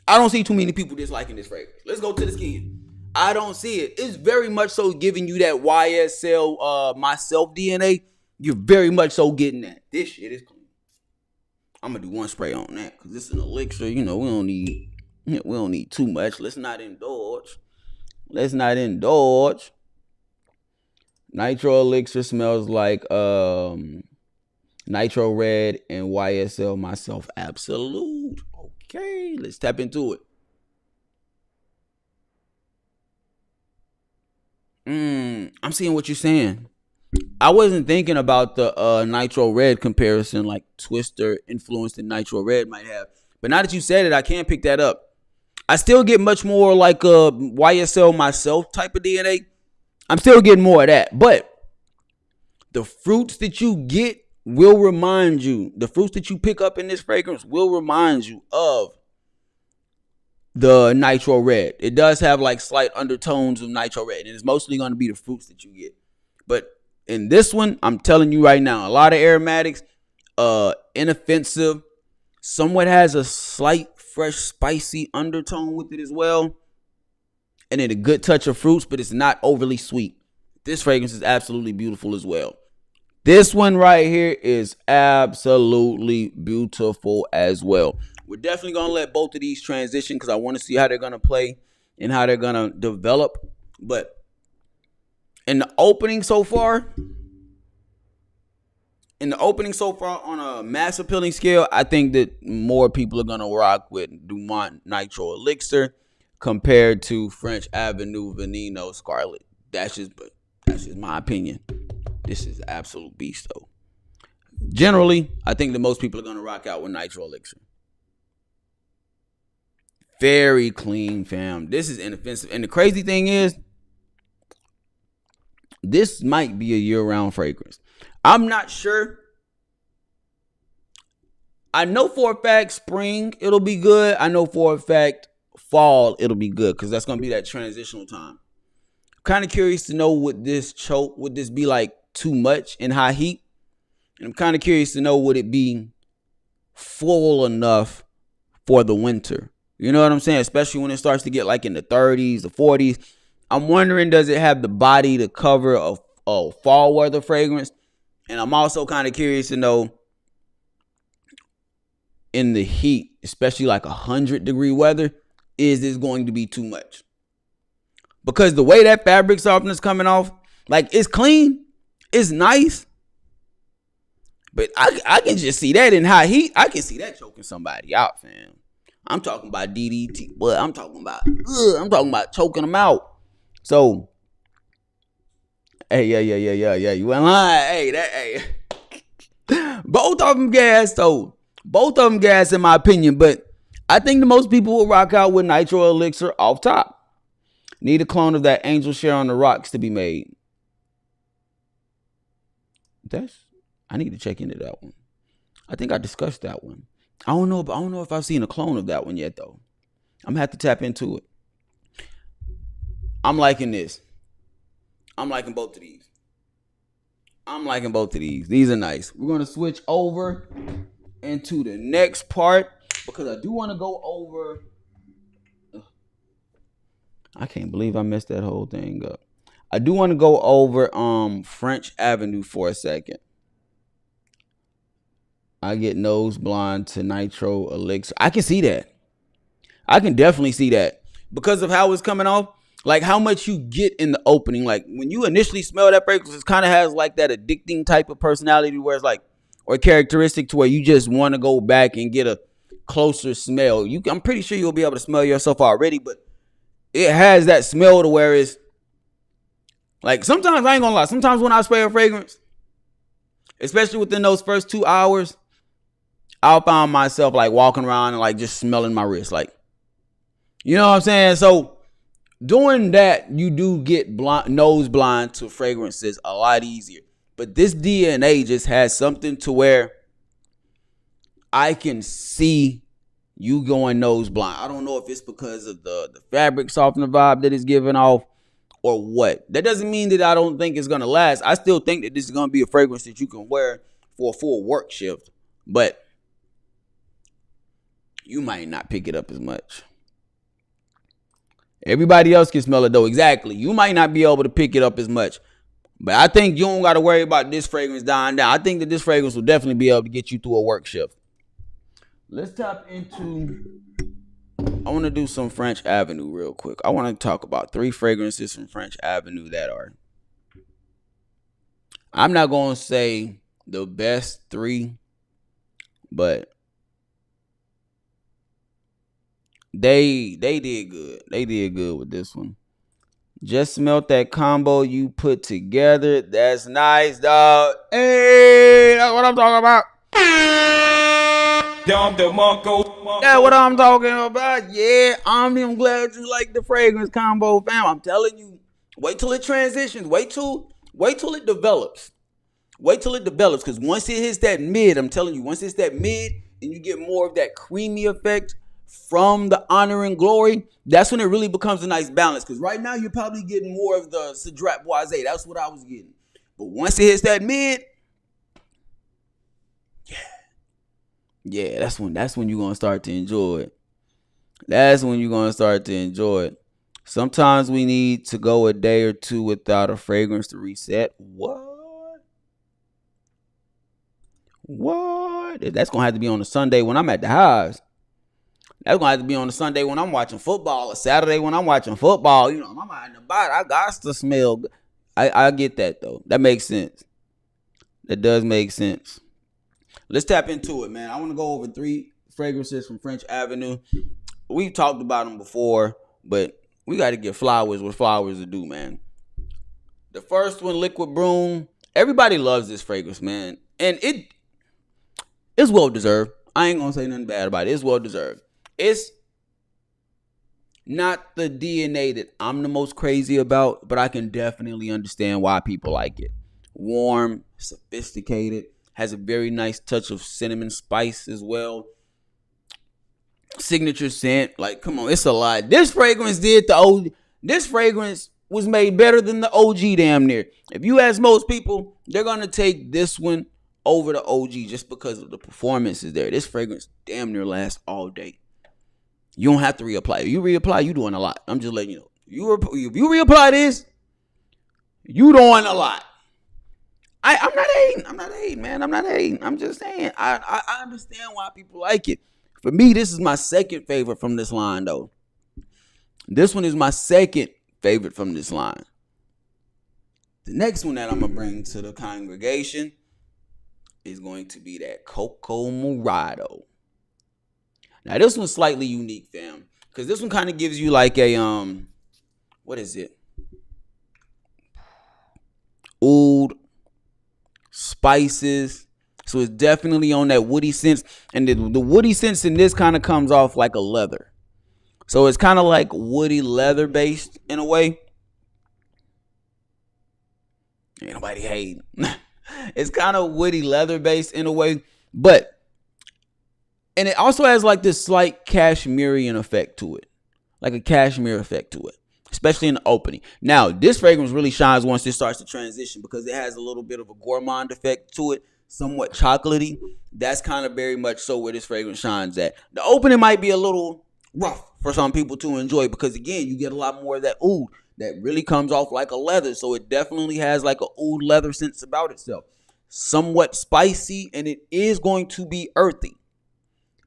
I don't see too many people disliking this fragrance. Let's go to the skin. I don't see it. It's very much so giving you that YSL myself DNA. You're very much so getting that. This shit is clean. I'm gonna do one spray on that because this is an elixir. You know, we don't need too much. Let's not indulge. Nitro Elixir smells like Nitro Red and YSL myself Absolute. Okay, let's tap into it. I'm seeing what you're saying. I wasn't thinking about the Nitro Red comparison like Twister influenced in Nitro Red might have. But now that you said it, I can pick that up. I still get much more like a YSL myself type of DNA. I'm still getting more of that. But the fruits that you get will remind you. The fruits that you pick up in this fragrance will remind you of the Nitro Red. It does have like slight undertones of Nitro Red. And it's mostly going to be the fruits that you get. But in this one, I'm telling you right now, a lot of aromatics, inoffensive, somewhat has a slight fresh, spicy undertone with it as well. And then a good touch of fruits, but it's not overly sweet. This fragrance is absolutely beautiful as well. This one right here is absolutely beautiful as well. We're definitely going to let both of these transition because I want to see how they're going to play and how they're going to develop. But in the opening so far on a mass appealing scale, I think that more people are going to rock with Dumont Nitro Elixir compared to French Avenue Veneno Scarlet. That's just my opinion. This is an absolute beast though. Generally, I think that most people are going to rock out with Nitro Elixir. Very clean, fam. This is inoffensive. And the crazy thing is, this might be a year-round fragrance. I'm not sure. I know for a fact spring, it'll be good. I know for a fact fall, it'll be good because that's going to be that transitional time. Kind of curious to know would this be like too much in high heat? And I'm kind of curious to know would it be full enough for the winter? You know what I'm saying? Especially when it starts to get like in the 30s, the 40s. I'm wondering, does it have the body to cover a fall weather fragrance? And I'm also kind of curious to know in the heat, especially like 100-degree weather, is this going to be too much? Because the way that fabric softener is coming off, like, it's clean, it's nice, but I can just see that in high heat. I can see that choking somebody out, fam. I'm talking about DDT, but I'm talking about choking them out. So, hey, yeah, you ain't lying. Hey. Both of them gas, though. Both of them gas, in my opinion, but I think the most people will rock out with Nitro Elixir off top. Need a clone of that Angel Share on the Rocks to be made. I need to check into that one. I think I discussed that one. I don't know if I've seen a clone of that one yet, though. I'm gonna have to tap into it. I'm liking this. I'm liking both of these. These are nice. We're gonna switch over into the next part because I do want to go over. I can't believe I messed that whole thing up. I do want to go over French Avenue for a second. I get nose blind to Nitro Elixir. I can see that. I can definitely see that because of how it's coming off. Like how much you get in the opening. Like when you initially smell that fragrance, it kind of has like that addicting type of personality where it's like, or characteristic to where you just want to go back and get a closer smell. I'm pretty sure you'll be able to smell yourself already, but it has that smell to where it's like, sometimes I ain't gonna lie. Sometimes when I spray a fragrance, especially within those first 2 hours, I'll find myself like walking around and like just smelling my wrist. Like, you know what I'm saying? So doing that, you do get nose blind to fragrances a lot easier. But this DNA just has something to where I can see you going nose blind. I don't know if it's because of the fabric softener vibe that it's giving off or what. That doesn't mean that I don't think it's going to last. I still think that this is going to be a fragrance that you can wear for a full work shift. But you might not pick it up as much. Everybody else can smell it though. Exactly. You might not be able to pick it up as much. But I think you don't got to worry about this fragrance dying down. I think that this fragrance will definitely be able to get you through a work shift. Let's tap into... I want to do some French Avenue real quick. I want to talk about 3 fragrances from French Avenue that are... I'm not going to say the best 3, but they did good. They did good with this one. Just smelt that combo you put together. That's nice, dog. Hey, that's what I'm talking about. That's what I'm talking about. Yeah, I'm glad you like the fragrance combo, fam. I'm telling you, wait till it transitions. Wait till it develops. Wait till it develops, because once it hits that mid, I'm telling you, once it's that mid and you get more of that creamy effect from the Honor and Glory, that's when it really becomes a nice balance. Because right now you're probably getting more of the Cedrat Boise. That's what I was getting. But once it hits that mid, yeah, that's when you're gonna start to enjoy it. That's when you're gonna start to enjoy it. Sometimes we need to go a day or 2 without a fragrance to reset. What? That's gonna have to be on a Sunday when I'm at the house. That's gonna have to be on a Sunday when I'm watching football, or Saturday when I'm watching football. You know, I'm out in the body. I got to smell. I get that though. That makes sense. That does make sense. Let's tap into it, man. I want to go over 3 fragrances from French Avenue. We've talked about them before, but we got to give flowers what flowers are due, man. The first one, Liquid Brun. Everybody loves this fragrance, man. And it's well deserved. I ain't going to say nothing bad about it. It's well deserved. It's not the DNA that I'm the most crazy about, but I can definitely understand why people like it. Warm, sophisticated, has a very nice touch of cinnamon spice as well. Signature scent, like, come on, it's a lot. This fragrance this fragrance was made better than the OG damn near. If you ask most people, they're going to take this one over the OG just because of the performances there. This fragrance damn near lasts all day. You don't have to reapply. If you reapply, you doing a lot. I'm just letting you know. If you reapply this, you doing a lot. I'm not hating, man. I'm not hating. I'm just saying. I understand why people like it. For me, this is my second favorite from this line, though. This one is my second favorite from this line. The next one that I'm going to bring to the congregation is going to be that Coco Morado. Now, this one's slightly unique, fam. Because this one kind of gives you like a, what is it? Oud, spices. So it's definitely on that woody sense. And the woody sense in this kind of comes off like a leather. So it's kind of like woody leather based in a way. Ain't nobody hating. It's kind of woody leather based in a way. And it also has like this slight cashmerean effect to it. Like a cashmere effect to it. Especially in the opening. Now, this fragrance really shines once it starts to transition because it has a little bit of a gourmand effect to it. Somewhat chocolatey. That's kind of very much so where this fragrance shines at. The opening might be a little rough for some people to enjoy because, again, you get a lot more of that oud that really comes off like a leather. So it definitely has like a oud leather sense about itself. Somewhat spicy, and it is going to be earthy.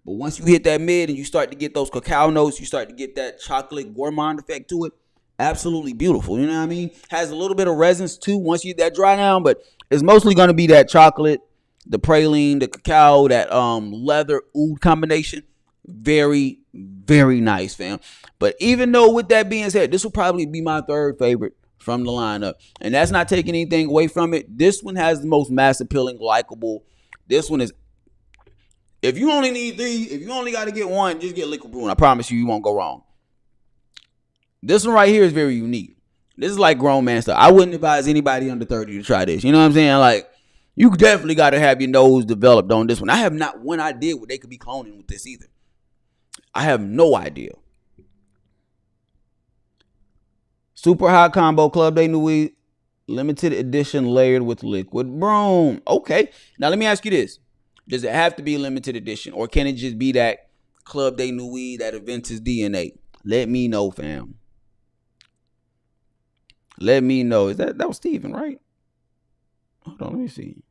But once you hit that mid and you start to get those cacao notes, you start to get that chocolate gourmand effect to it. Absolutely beautiful. You know what I mean? Has a little bit of resins too once you get that dry down, but it's mostly going to be that chocolate, the praline, the cacao, that leather oud combination. Very, very nice, fam. But even though with that being said, this will probably be my third favorite from the lineup. And that's not taking anything away from it. This one has the most mass appealing, likable. This one is, if you only need these, if you only got to get one, just get liquid Brun. I promise you, you won't go wrong. This one right here is very unique. This is like grown man stuff. I wouldn't advise anybody under 30 to try this. You know what I'm saying? Like, you definitely got to have your nose developed on this one. I have not one idea what they could be cloning with this either. I have no idea. Super hot combo Club de Nuit limited edition layered with liquid Brun. Okay. Now let me ask you this. Does it have to be a limited edition or can it just be that Club de Nuit, that Aventus DNA? Let me know, fam. Let me know. Is that was Steven, right? Hold on, let me see.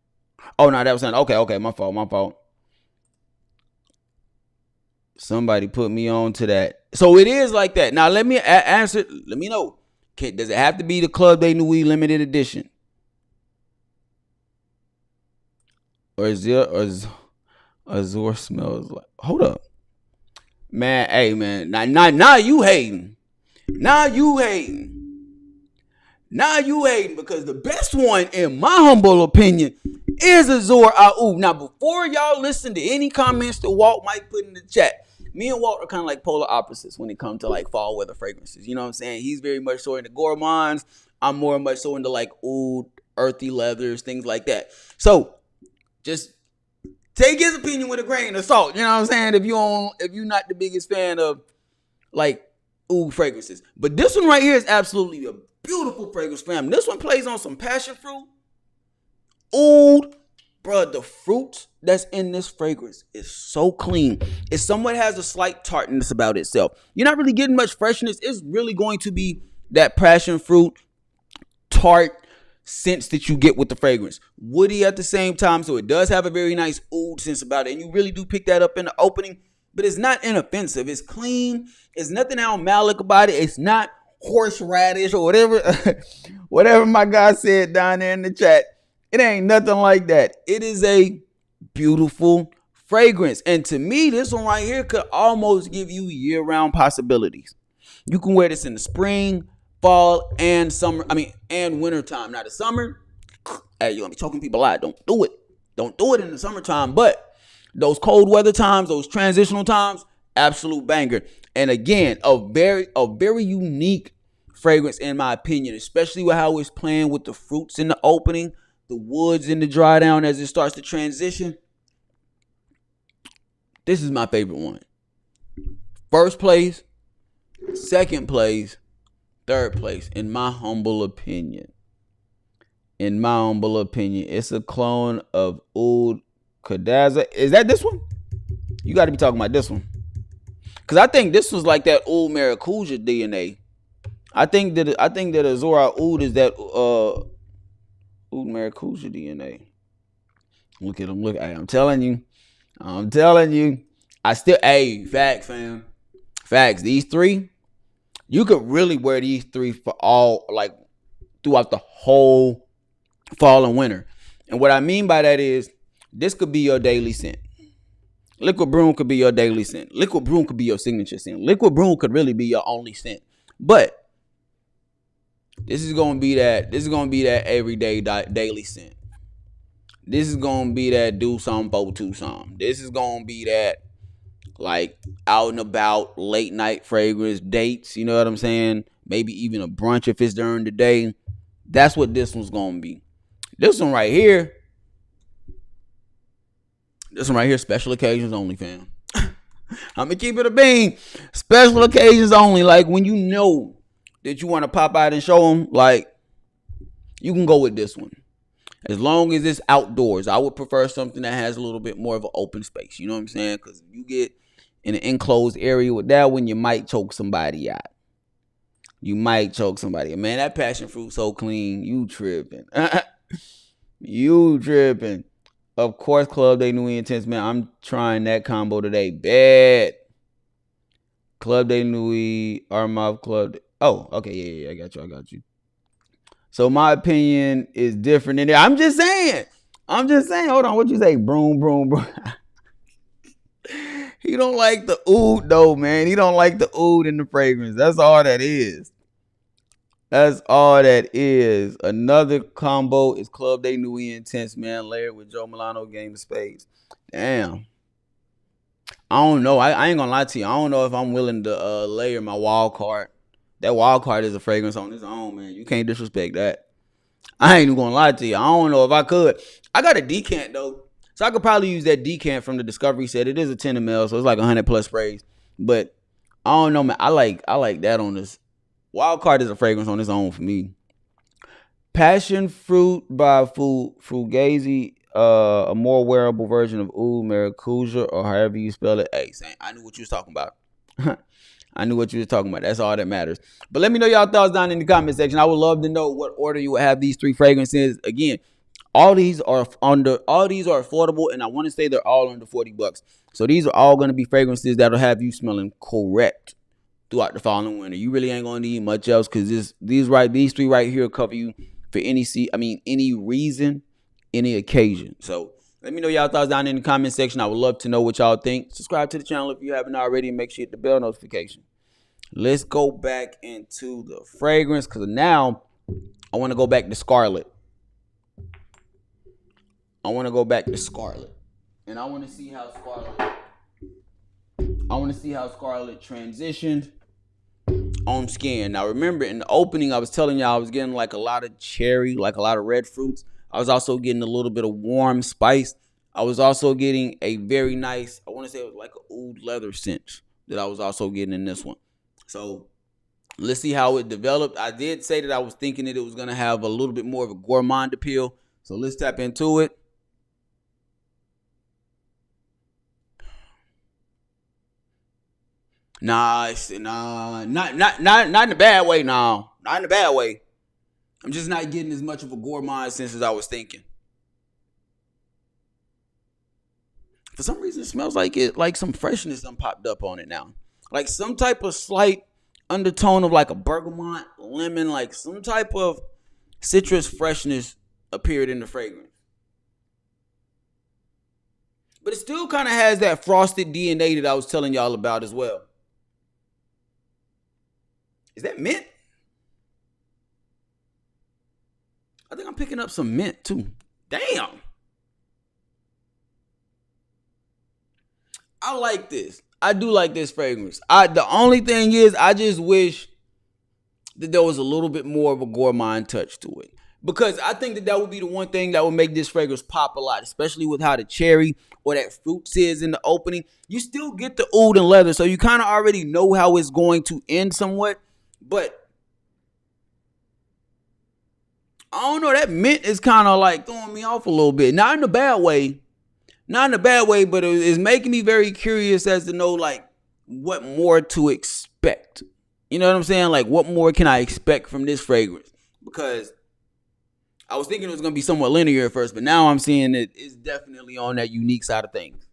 Oh, no, that was not. Okay, my fault. Somebody put me on to that. So it is like that. Now, let me answer. Let me know. Does it have to be the Club de Nuit limited edition? Or is there Azzure smells like? Hold up. Man, hey, man. Now you hating. Now you hating because the best one, in my humble opinion, is Azzure Aoud. Now, before y'all listen to any comments that Walt might put in the chat, me and Walt are kind of like polar opposites when it comes to like fall weather fragrances. You know what I'm saying? He's very much so into gourmands. I'm more much so into like oud, earthy leathers, things like that. So, just take his opinion with a grain of salt. You know what I'm saying? If you're not the biggest fan of like oud fragrances. But this one right here is absolutely a beautiful fragrance, fam. This one plays on some passion fruit. Oud. Bro, the fruit that's in this fragrance is so clean. It somewhat has a slight tartness about itself. You're not really getting much freshness. It's really going to be that passion fruit tart sense that you get with the fragrance. Woody at the same time, so it does have a very nice oud sense about it. And you really do pick that up in the opening, but it's not inoffensive. It's clean. It's nothing Al Malik about it. It's not horseradish or whatever my guy said down there in the chat. It ain't nothing like that. It is a beautiful fragrance. And to me, this one right here could almost give you year-round possibilities. You can wear this in the spring, fall, and summer. And winter time. Now, the summer, hey, you gonna be choking people out. Don't do it. Don't do it in the summertime. But those cold weather times, those transitional times, absolute banger. And again, a very unique fragrance in my opinion, especially with how it's playing with the fruits in the opening, the woods in the dry down as it starts to transition. This is my favorite one. First place, second place, third place, in my humble opinion. It's a clone of Oud Cadaza. Is that this one? You got to be talking about this one. Because I think this was like that Oud Maracuja DNA. I think that Azzure Aoud is that Oud Maracuja DNA. Look at him. Look, I'm telling you. Facts, fam. Facts. These three, You could really wear these three for all, like, throughout the whole fall and winter. And what I mean by that is, this could be your daily scent. Liquid Brun could be your daily scent. Liquid Brun could be your signature scent. Liquid Brun could really be your only scent. But this is gonna be that. This is gonna be that everyday daily scent. This is gonna be that do something for two something. This is gonna be that, like, out and about late night fragrance dates. You know what I'm saying? Maybe even a brunch if it's during the day. That's what this one's gonna be. This one right here. Special occasions only, fam. I'm gonna keep it a bean. Special occasions only. Like, when you know that you want to pop out and show them, like, you can go with this one. As long as it's outdoors. I would prefer something that has a little bit more of an open space. You know what I'm saying? Because if you get in an enclosed area with that one, you might choke somebody out. Man, that passion fruit so clean. You tripping. You tripping. Of course, Club De Nuit Intense, man. I'm trying that combo today. Bad. Club De Nuit, Armaf Club. Oh, okay. Yeah. I got you. So my opinion is different in there. I'm just saying. Hold on. What you say? Brun. He don't like the oud though, man. He don't like the oud in the fragrance. That's all that is. Another combo is Club De Nuit Intense, man. Layered with Joe Milano, Game of Spades. Damn. I don't know. I ain't gonna lie to you. I don't know if I'm willing to layer my wild card. That wild card is a fragrance on its own, man. You can't disrespect that. I ain't even gonna lie to you. I don't know if I could. I got a decant though, so I could probably use that decant from the Discovery set. It is a 10 ml, so it's like 100 plus sprays. But I don't know, man. I like that on this. Wild card is a fragrance on its own for me. Passion fruit by Fugazi, a more wearable version of oud, maracuja, or however you spell it. Hey, Saint, I knew what you was talking about. That's all that matters. But let me know y'all thoughts down in the comment section. I would love to know what order you would have these three fragrances. Again, all these are affordable, and I want to say they're all under $40. So these are all going to be fragrances that'll have you smelling correct throughout the fall and winter. You really ain't gonna need much else, because these three right here cover you for any reason, any occasion. So let me know y'all thoughts down in the comment section. I would love to know what y'all think. Subscribe to the channel if you haven't already, and make sure you hit the bell notification. Let's go back into the fragrance, because now I want to go back to Scarlet. And I want to see how Scarlet transitioned on skin. Now remember, in the opening I was telling y'all I was getting like a lot of cherry, like a lot of red fruits. I was also getting a little bit of warm spice. I was also getting a very nice, I want to say it was like an oud leather scent that I was also getting in this one. So let's see how it developed. I did say that I was thinking that it was going to have a little bit more of a gourmand appeal. So let's tap into it. Not in a bad way. No, not in a bad way. I'm just not getting as much of a gourmand sense as I was thinking. For some reason, it smells like some freshness done popped up on it now. Like some type of slight undertone of like a bergamot, lemon, like some type of citrus freshness appeared in the fragrance. But it still kind of has that frosted DNA that I was telling y'all about as well. Is that mint? I think I'm picking up some mint too. Damn. I like this. I do like this fragrance. The only thing is, I just wish that there was a little bit more of a gourmand touch to it. Because I think that would be the one thing that would make this fragrance pop a lot, especially with how the cherry or that fruit is in the opening. You still get the oud and leather, so you kind of already know how it's going to end somewhat. But I don't know, that mint is kind of like throwing me off a little bit. Not in a bad way, but it's making me very curious as to know like what more to expect. You know what I'm saying? Like, what more can I expect from this fragrance? Because I was thinking it was going to be somewhat linear at first, but now I'm seeing that it's definitely on that unique side of things.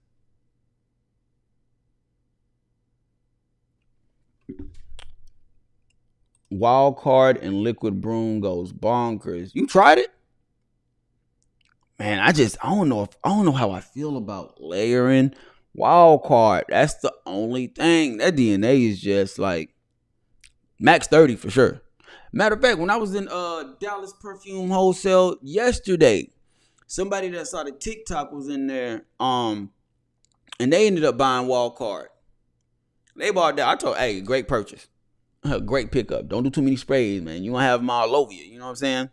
Wild card and liquid Brun goes bonkers. You tried it? Man, I don't know how I feel about layering wild card. That's the only thing. That DNA is just like max 30 for sure. Matter of fact, when I was in Dallas Perfume Wholesale yesterday, somebody that saw the TikTok was in there, and they ended up buying wild card. They bought that. I told, hey, great purchase. Great pickup. Don't do too many sprays, man. You gonna have them all over you. You know what I'm saying?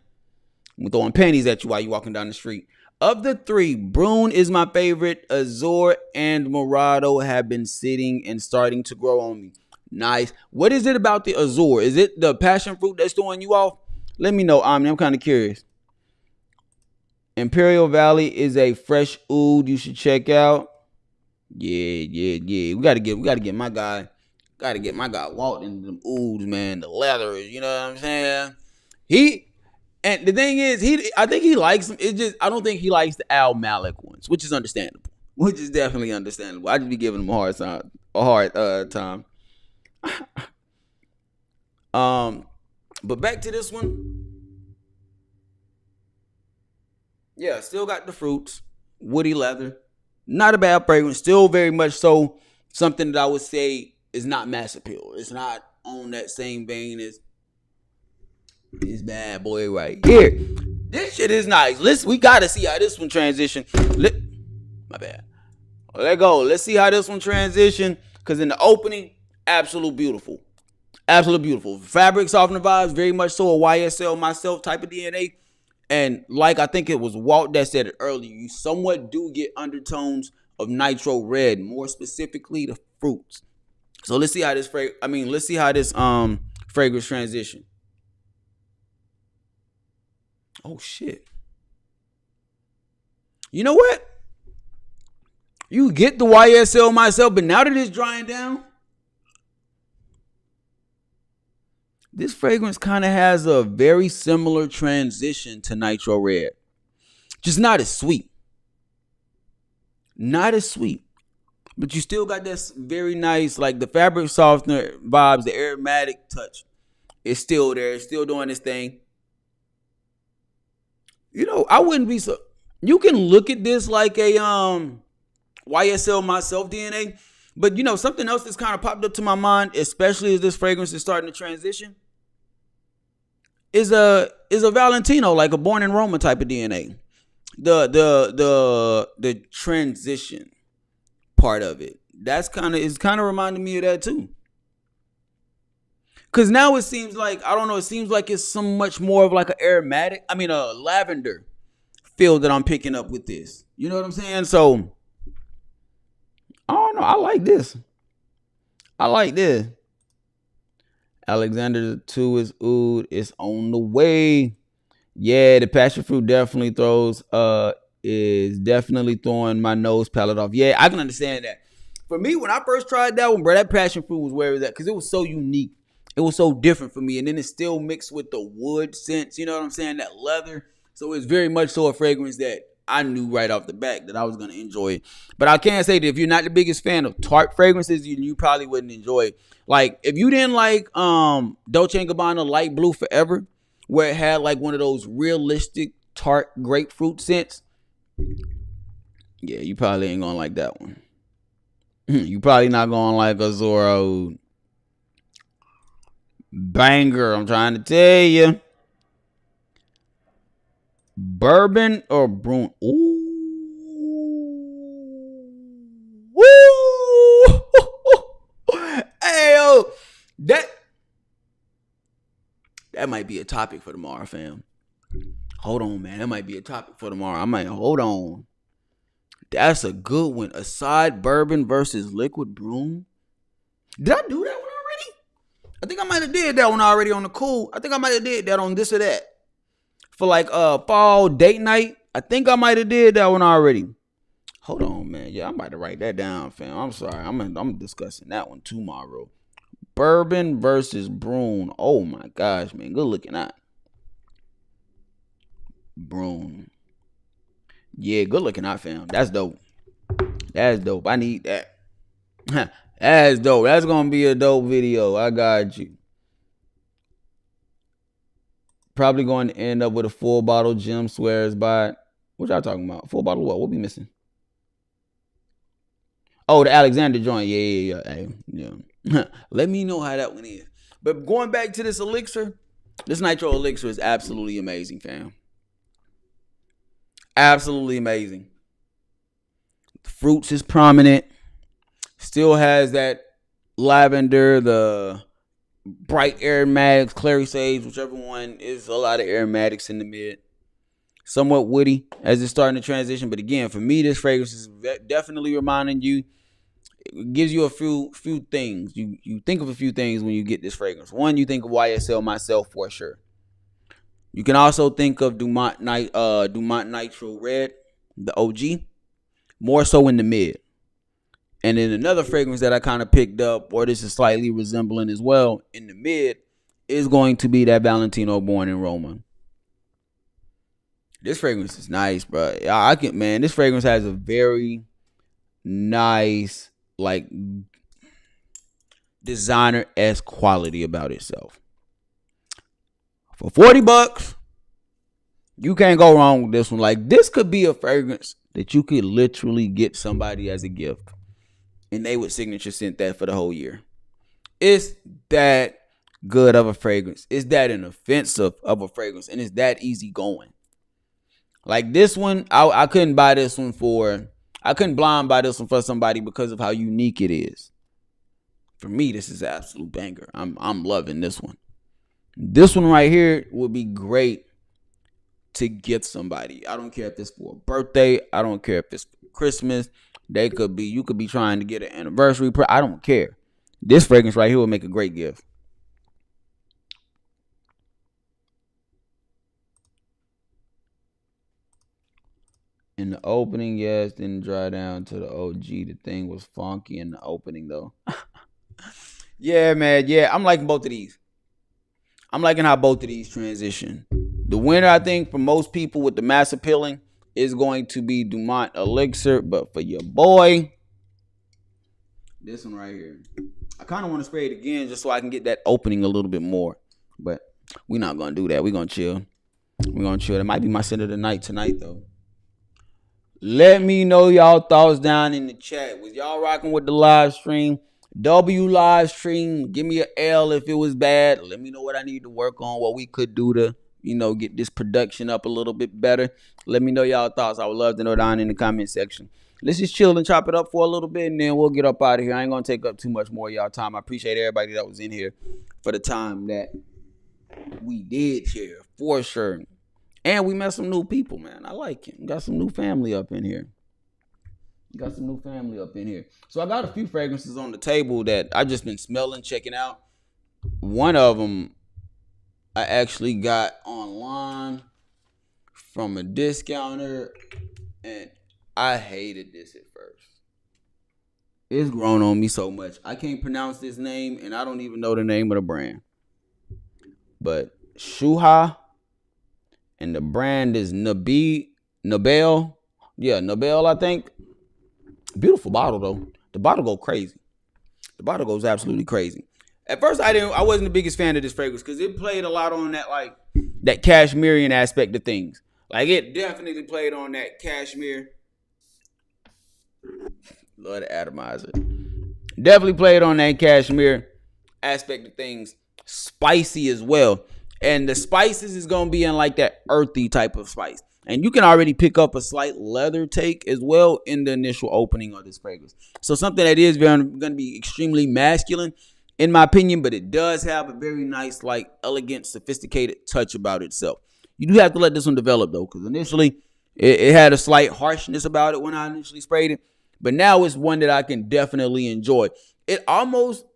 I'm throwing panties at you while you walking down the street. Of the three, Brun is my favorite. Azzure and Morado have been sitting and starting to grow on me. Nice. What is it about the Azzure? Is it the passion fruit that's throwing you off? Let me know, Omni. I'm kind of curious. Imperial Valley is a fresh oud you should check out. Yeah. We gotta get my guy. Gotta get my guy Walt into them ouds, man. The leather, you know what I'm saying? And the thing is, I think he likes them. It's just I don't think he likes the Al Malik ones, which is understandable. Which is definitely understandable. I just be giving him a hard time. But back to this one. Yeah, still got the fruits, woody leather. Not a bad fragrance. Still very much so something that I would say is not mass appeal. It's not on that same vein as this bad boy right here. This shit is nice. We gotta see how this one transition. My bad. Let go. Let's see how this one transition. Cause in the opening, absolute beautiful. Absolute beautiful. Fabric softener vibes, very much so a YSL myself type of DNA. And like I think it was Walt that said it earlier, you somewhat do get undertones of nitro red, more specifically the fruits. So let's see how this fragrance transition. Oh shit. You know what? You get the YSL myself, but now that it's drying down, this fragrance kind of has a very similar transition to Nitro Red. Just not as sweet. Not as sweet. But you still got this very nice, like the fabric softener vibes, the aromatic touch. It's still there. It's still doing its thing. You know, I wouldn't be so... You can look at this like a YSL myself DNA. But, you know, something else that's kind of popped up to my mind, especially as this fragrance is starting to transition, is a Valentino, like a Born in Roma type of DNA. The transition part of it. It's kind of reminding me of that too. Cause now it seems like, I don't know, it seems like it's so much more of like a lavender feel that I'm picking up with this. You know what I'm saying? So I don't know. I like this. Alexander 2 is oud. It's on the way. Yeah, the passion fruit definitely is definitely throwing my nose palette off. Yeah, I can understand that. For me, when I first tried that one, bro, that passion fruit was where it was at because it was so unique. It was so different for me. And then it's still mixed with the wood scents. You know what I'm saying? That leather. So it's very much so a fragrance that I knew right off the bat that I was going to enjoy it. But I can say that if you're not the biggest fan of tart fragrances, you probably wouldn't enjoy it. Like, if you didn't like Dolce & Gabbana Light Blue Forever, where it had like one of those realistic tart grapefruit scents, yeah, you probably ain't going to like that one. You probably not going to like Azzure Aoud. Banger, I'm trying to tell you. Bourbon or Brun? Ooh. Woo! Hey, yo. That might be a topic for tomorrow, fam. Hold on, man. That might be a topic for tomorrow. Hold on. That's a good one. Aside bourbon versus liquid Brun. Did I do that one already? I think I might have did that one already on the cool. I think I might have did that on this or that. For like fall date night. I think I might have did that one already. Hold on, man. Yeah, I'm about to write that down, fam. I'm sorry. I'm discussing that one tomorrow. Bourbon versus Brun. Oh my gosh, man. Good looking out. Brun. Yeah, good looking out, fam. That's dope. I need that. That's dope. That's gonna be a dope video. I got you. Probably going to end up with a full bottle. Jim swears by it. What y'all talking about? Full bottle what? What we missing? Oh, the Alexander joint. Yeah. Let me know how that one is. But going back to this elixir, this Nitro Elixir is absolutely amazing, fam. Absolutely amazing. The fruits is prominent. Still has that lavender, the bright aromatics, clary sage, whichever one is a lot of aromatics in the mid. Somewhat woody as it's starting to transition. But again, for me, this fragrance is definitely reminding you. It gives you a few things. You think of a few things when you get this fragrance. One, you think of YSL myself for sure. You can also think of Dumont Nitro Red, the OG, more so in the mid. And then another fragrance that I kind of picked up, or this is slightly resembling as well, in the mid, is going to be that Valentino Born in Roma. This fragrance is nice, bro. This fragrance has a very nice, like, designer-esque quality about itself. For $40, you can't go wrong with this one. Like, this could be a fragrance that you could literally get somebody as a gift, and they would signature scent that for the whole year. It's that good of a fragrance. It's that inoffensive of a fragrance, and it's that easy going. Like this one, I couldn't buy this one I couldn't blind buy this one for somebody because of how unique it is. For me, this is an absolute banger. I'm loving this one. This one right here would be great to get somebody. I don't care if it's for a birthday. I don't care if it's for Christmas. You could be trying to get an anniversary. I don't care. This fragrance right here would make a great gift. In the opening, yes, didn't dry down to the OG. The thing was funky in the opening, though. Yeah, man. Yeah, I'm liking both of these. I'm liking how both of these transition. The winner, I think, for most people with the mass appealing is going to be Dumont Elixir. But for your boy, this one right here. I kind of want to spray it again just so I can get that opening a little bit more. But we're not going to do that. We're going to chill. It might be my scent of the night tonight, though. Let me know y'all thoughts down in the chat. Was y'all rocking with the live stream? W live stream. Give me an L if it was bad. Let me know what I need to work on, what we could do to, get this production up a little bit better. Let me know y'all thoughts. I would love to know down in the comment section. Let's just chill and chop it up for a little bit, and then we'll get up out of here. I ain't going to take up too much more of y'all time. I appreciate everybody that was in here for the time that we did share, for sure. And we met some new people, man. I like it. We got some new family up in here. So I got a few fragrances on the table that I just been smelling, checking out. One of them I actually got online from a discounter, and I hated this at first. It's grown on me so much. I can't pronounce this name, and I don't even know the name of the brand. But Shuha. And the brand is Nobel. Yeah, Nobel, I think. Beautiful bottle, though. The bottle goes crazy. The bottle goes absolutely crazy. At first, I wasn't the biggest fan of this fragrance because it played a lot on that cashmere aspect of things. Like, it definitely played on that cashmere. Love the atomizer. Definitely played on that cashmere aspect of things. Spicy as well. And the spices is going to be in like that earthy type of spice. And you can already pick up a slight leather take as well in the initial opening of this fragrance. So something that is going to be extremely masculine, in my opinion, but it does have a very nice, like, elegant, sophisticated touch about itself. You do have to let this one develop, though, because initially it had a slight harshness about it when I initially sprayed it. But now it's one that I can definitely enjoy. It almost...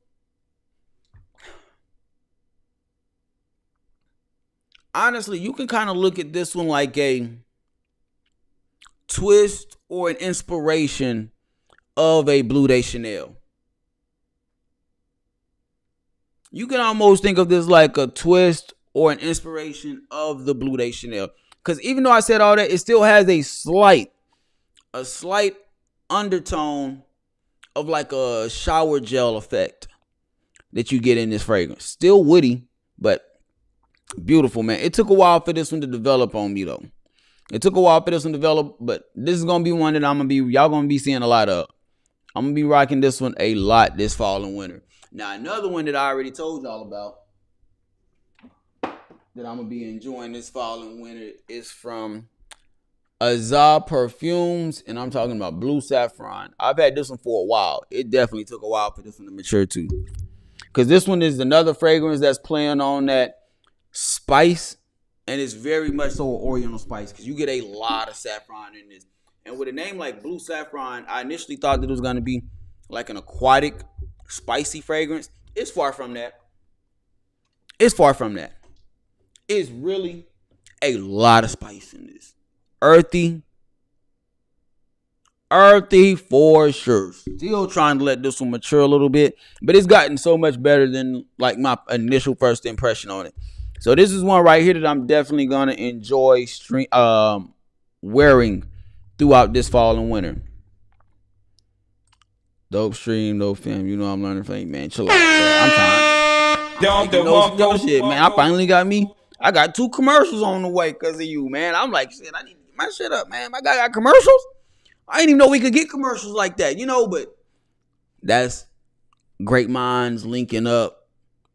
Honestly, you can kind of look at this one like a twist or an inspiration of a Bleu de Chanel. You can almost think of this like a twist or an inspiration of the Bleu de Chanel. Because even though I said all that, it still has a slight undertone of like a shower gel effect that you get in this fragrance. Still woody, but Beautiful, man. It took a while for this one to develop on me, though. It took a while for this one to develop, but this is gonna be one that y'all gonna be seeing a lot of. I'm gonna be rocking this one a lot this fall and winter. Now, another one that I already told y'all about that I'm gonna be enjoying this fall and winter is from Azzure Perfumes, and I'm talking about Blue Saffron. I've had this one for a while. It definitely took a while for this one to mature too, because this one is another fragrance that's playing on that spice, and it's very much so an oriental spice because you get a lot of saffron in this. And with a name like Blue Saffron, I initially thought that it was going to be like an aquatic, spicy fragrance. It's far from that. It's far from that. It's really a lot of spice in this. Earthy for sure. Still trying to let this one mature a little bit, but it's gotten so much better than like my initial first impression on it. So this is one right here that I'm definitely gonna enjoy wearing throughout this fall and winter. Dope stream, dope film. You know I'm learning from you, man. Chill out. I'm trying. No shit, man. I finally got me. I got 2 commercials on the way because of you, man. I'm like, shit, I need to get my shit up, man. My guy got commercials. I didn't even know we could get commercials like that, you know, but that's great minds linking up,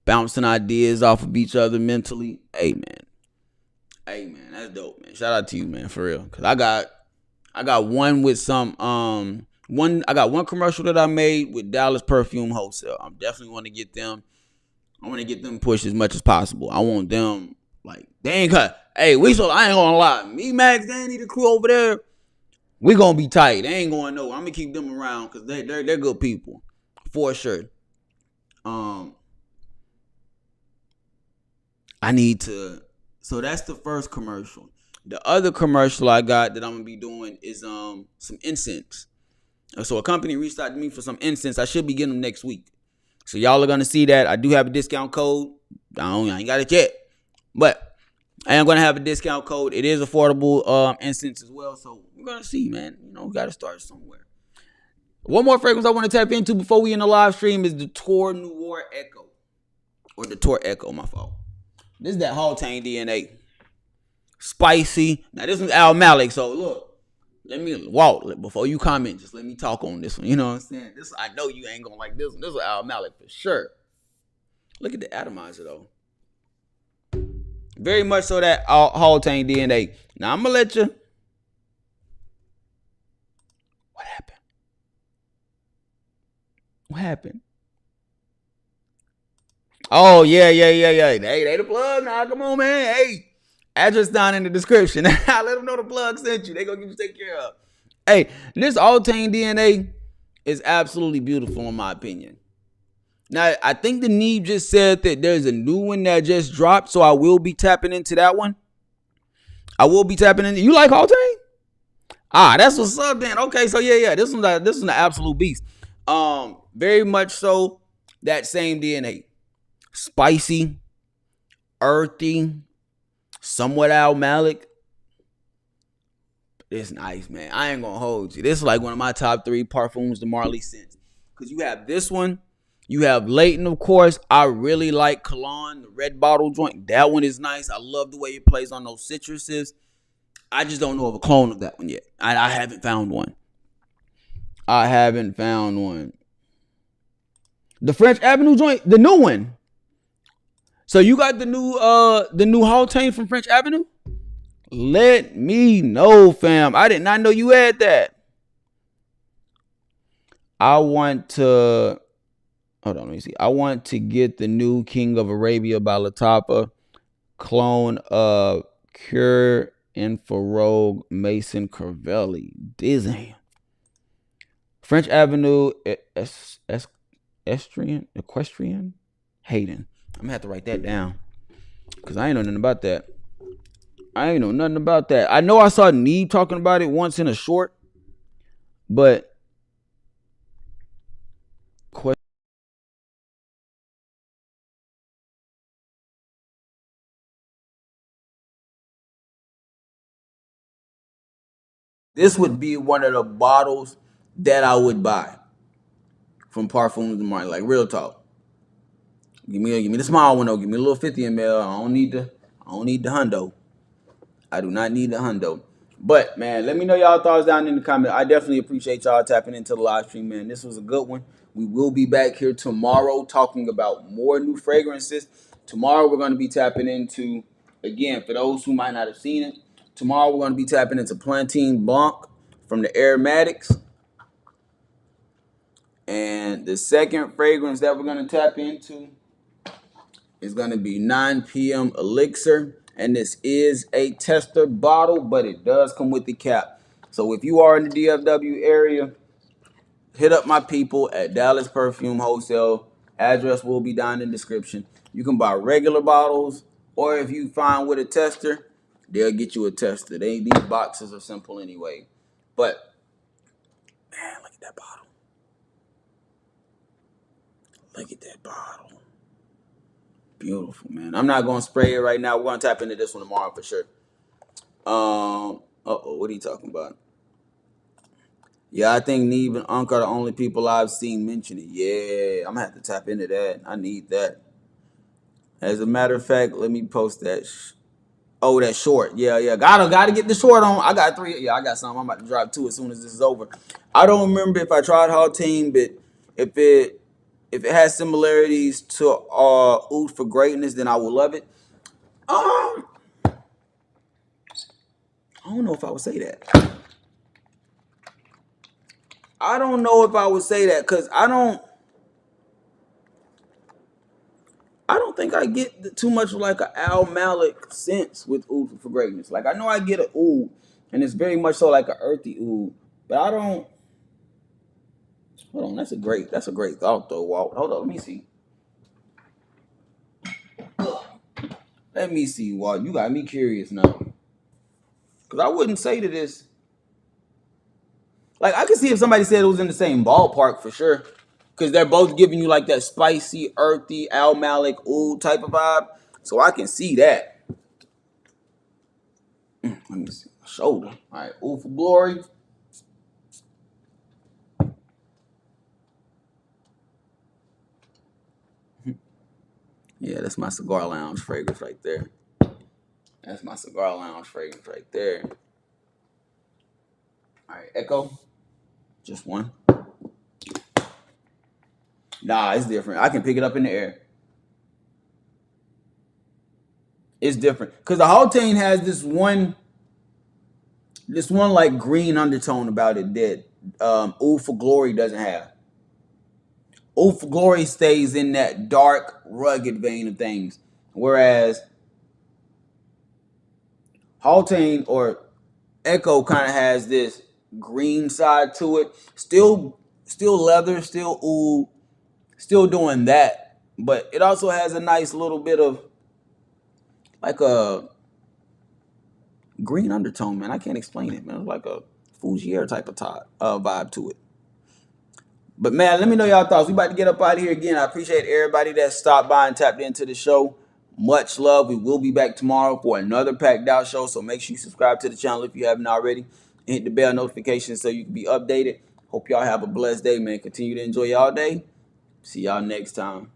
bouncing ideas off of each other mentally. Hey, man, that's dope, man. Shout out to you, man, for real. Cause I got one with some, I got one commercial that I made with Dallas Perfume Wholesale. I'm definitely want to get them. I want to get them pushed as much as possible. I want them, like, they ain't cut. Hey, I ain't gonna lie. Me, Max, Danny, the crew over there, we gonna be tight. They ain't going nowhere. I'm gonna keep them around because they're good people. For sure. I need to. So that's the first commercial. The other commercial I got that I'm gonna be doing is some incense. So a company reached out to me for some incense. I should be getting them next week. So y'all are gonna see that. I do have a discount code. I ain't got it yet, but I am gonna have a discount code. It is affordable incense as well. So we're gonna see, man. You know, we gotta start somewhere. One more fragrance I want to tap into before we in the live stream is the Tour Noir Echo. Or the Tour Echo, my fault. This is that Hautane DNA. Spicy. Now this one's Al Malik, so look. Let me walk before you comment. Just let me talk on this one. You know what I'm saying? This, I know you ain't gonna like this one. This is Al Malik for sure. Look at the atomizer though. Very much so that Hautane DNA. Now I'm gonna let you. What happened? What happened? Oh yeah. They the plug now. Come on, man. Hey. Address down in the description. Let them know the plug sent you. They gonna get you taken care of. Hey, this Hautane DNA is absolutely beautiful in my opinion. Now, I think the Neeb just said that there's a new one that just dropped, so I will be tapping into that one. I will be tapping into. You like Hautane? That's what's up then. Okay, so yeah. This one's an absolute beast. Very much so that same DNA. Spicy, earthy. Somewhat Al Malik. It's nice, man. I ain't gonna hold you. This is like one of my top 3 parfums to Marley scents. Because you have this one. You have Leighton, of course. I really like Cologne, the red bottle joint. That one is nice. I love the way it plays on those citruses. I just don't know of a clone of that one yet. I haven't found one. The French Avenue joint, the new one. So you got the new Hautane from French Avenue? Let me know, fam. I did not know you had that. I want to get the new King of Arabia by Lattafa, clone of Cure Infrarogue Mason Cervelli. Disney. French Avenue Equestrian Hayden. I'm gonna have to write that down because I ain't know nothing about that. I know I saw Neeb talking about it once in a short, but this would be one of the bottles that I would buy from Parfums de Marley. Like real talk. Give me the small one though. Give me a little 50 ml. I don't need the I don't need the hundo. I do not need the hundo. But, man, let me know y'all thoughts down in the comments. I definitely appreciate y'all tapping into the live stream, man. This was a good one. We will be back here tomorrow talking about more new fragrances. Tomorrow we're going to be tapping into, again, for those who might not have seen it, tomorrow we're going to be tapping into Plantain Blanc from the Aromatics. And the second fragrance that we're going to tap into is going to be 9 p.m. Elixir. And this is a tester bottle, but it does come with the cap. So if you are in the DFW area, hit up my people at Dallas Perfume Wholesale. Address will be down in the description. You can buy regular bottles, or if you find with a tester, they'll get you a tester. These boxes are simple anyway. But, man, look at that bottle. Look at that bottle. Beautiful, man. I'm not going to spray it right now. We're going to tap into this one tomorrow for sure. What are you talking about? Yeah, I think Neve and Unc are the only people I've seen mention it. Yeah, I'm going to have to tap into that. I need that. As a matter of fact, let me post that. That short. Yeah. Gotta get the short on. I got 3. Yeah, I got some. I'm about to drop 2 as soon as this is over. I don't remember if I tried Haltine, but if it has similarities to Oud for Greatness, then I will love it. I don't know if I would say that. I don't know if I would say that because I don't think I get too much like an Al Malik sense with Oud for Greatness. Like I know I get an Oud, and it's very much so like an earthy Oud, but I don't. Hold on, that's a great thought though, Walt. Hold on, let me see. Let me see, Walt. You got me curious now. Because I wouldn't say to this. Like, I could see if somebody said it was in the same ballpark for sure. Because they're both giving you like that spicy, earthy, Al Malik, Oud type of vibe. So I can see that. Let me see. Shoulder. All right, Oud for Glory. Yeah, that's my cigar lounge fragrance right there. That's my cigar lounge fragrance right there. All right, Echo. Just one. Nah, it's different. I can pick it up in the air. It's different. Because the Haltane has this one like green undertone about it that Oud for Glory doesn't have. Oud for Glory stays in that dark, rugged vein of things. Whereas Haltane or Echo kind of has this green side to it. Still leather, still Oud, still doing that. But it also has a nice little bit of like a green undertone, man. I can't explain it, man. It's like a Fougere type of vibe to it. But, man, let me know y'all thoughts. We about to get up out of here again. I appreciate everybody that stopped by and tapped into the show. Much love. We will be back tomorrow for another packed out show. So make sure you subscribe to the channel if you haven't already. And hit the bell notification so you can be updated. Hope y'all have a blessed day, man. Continue to enjoy y'all day. See y'all next time.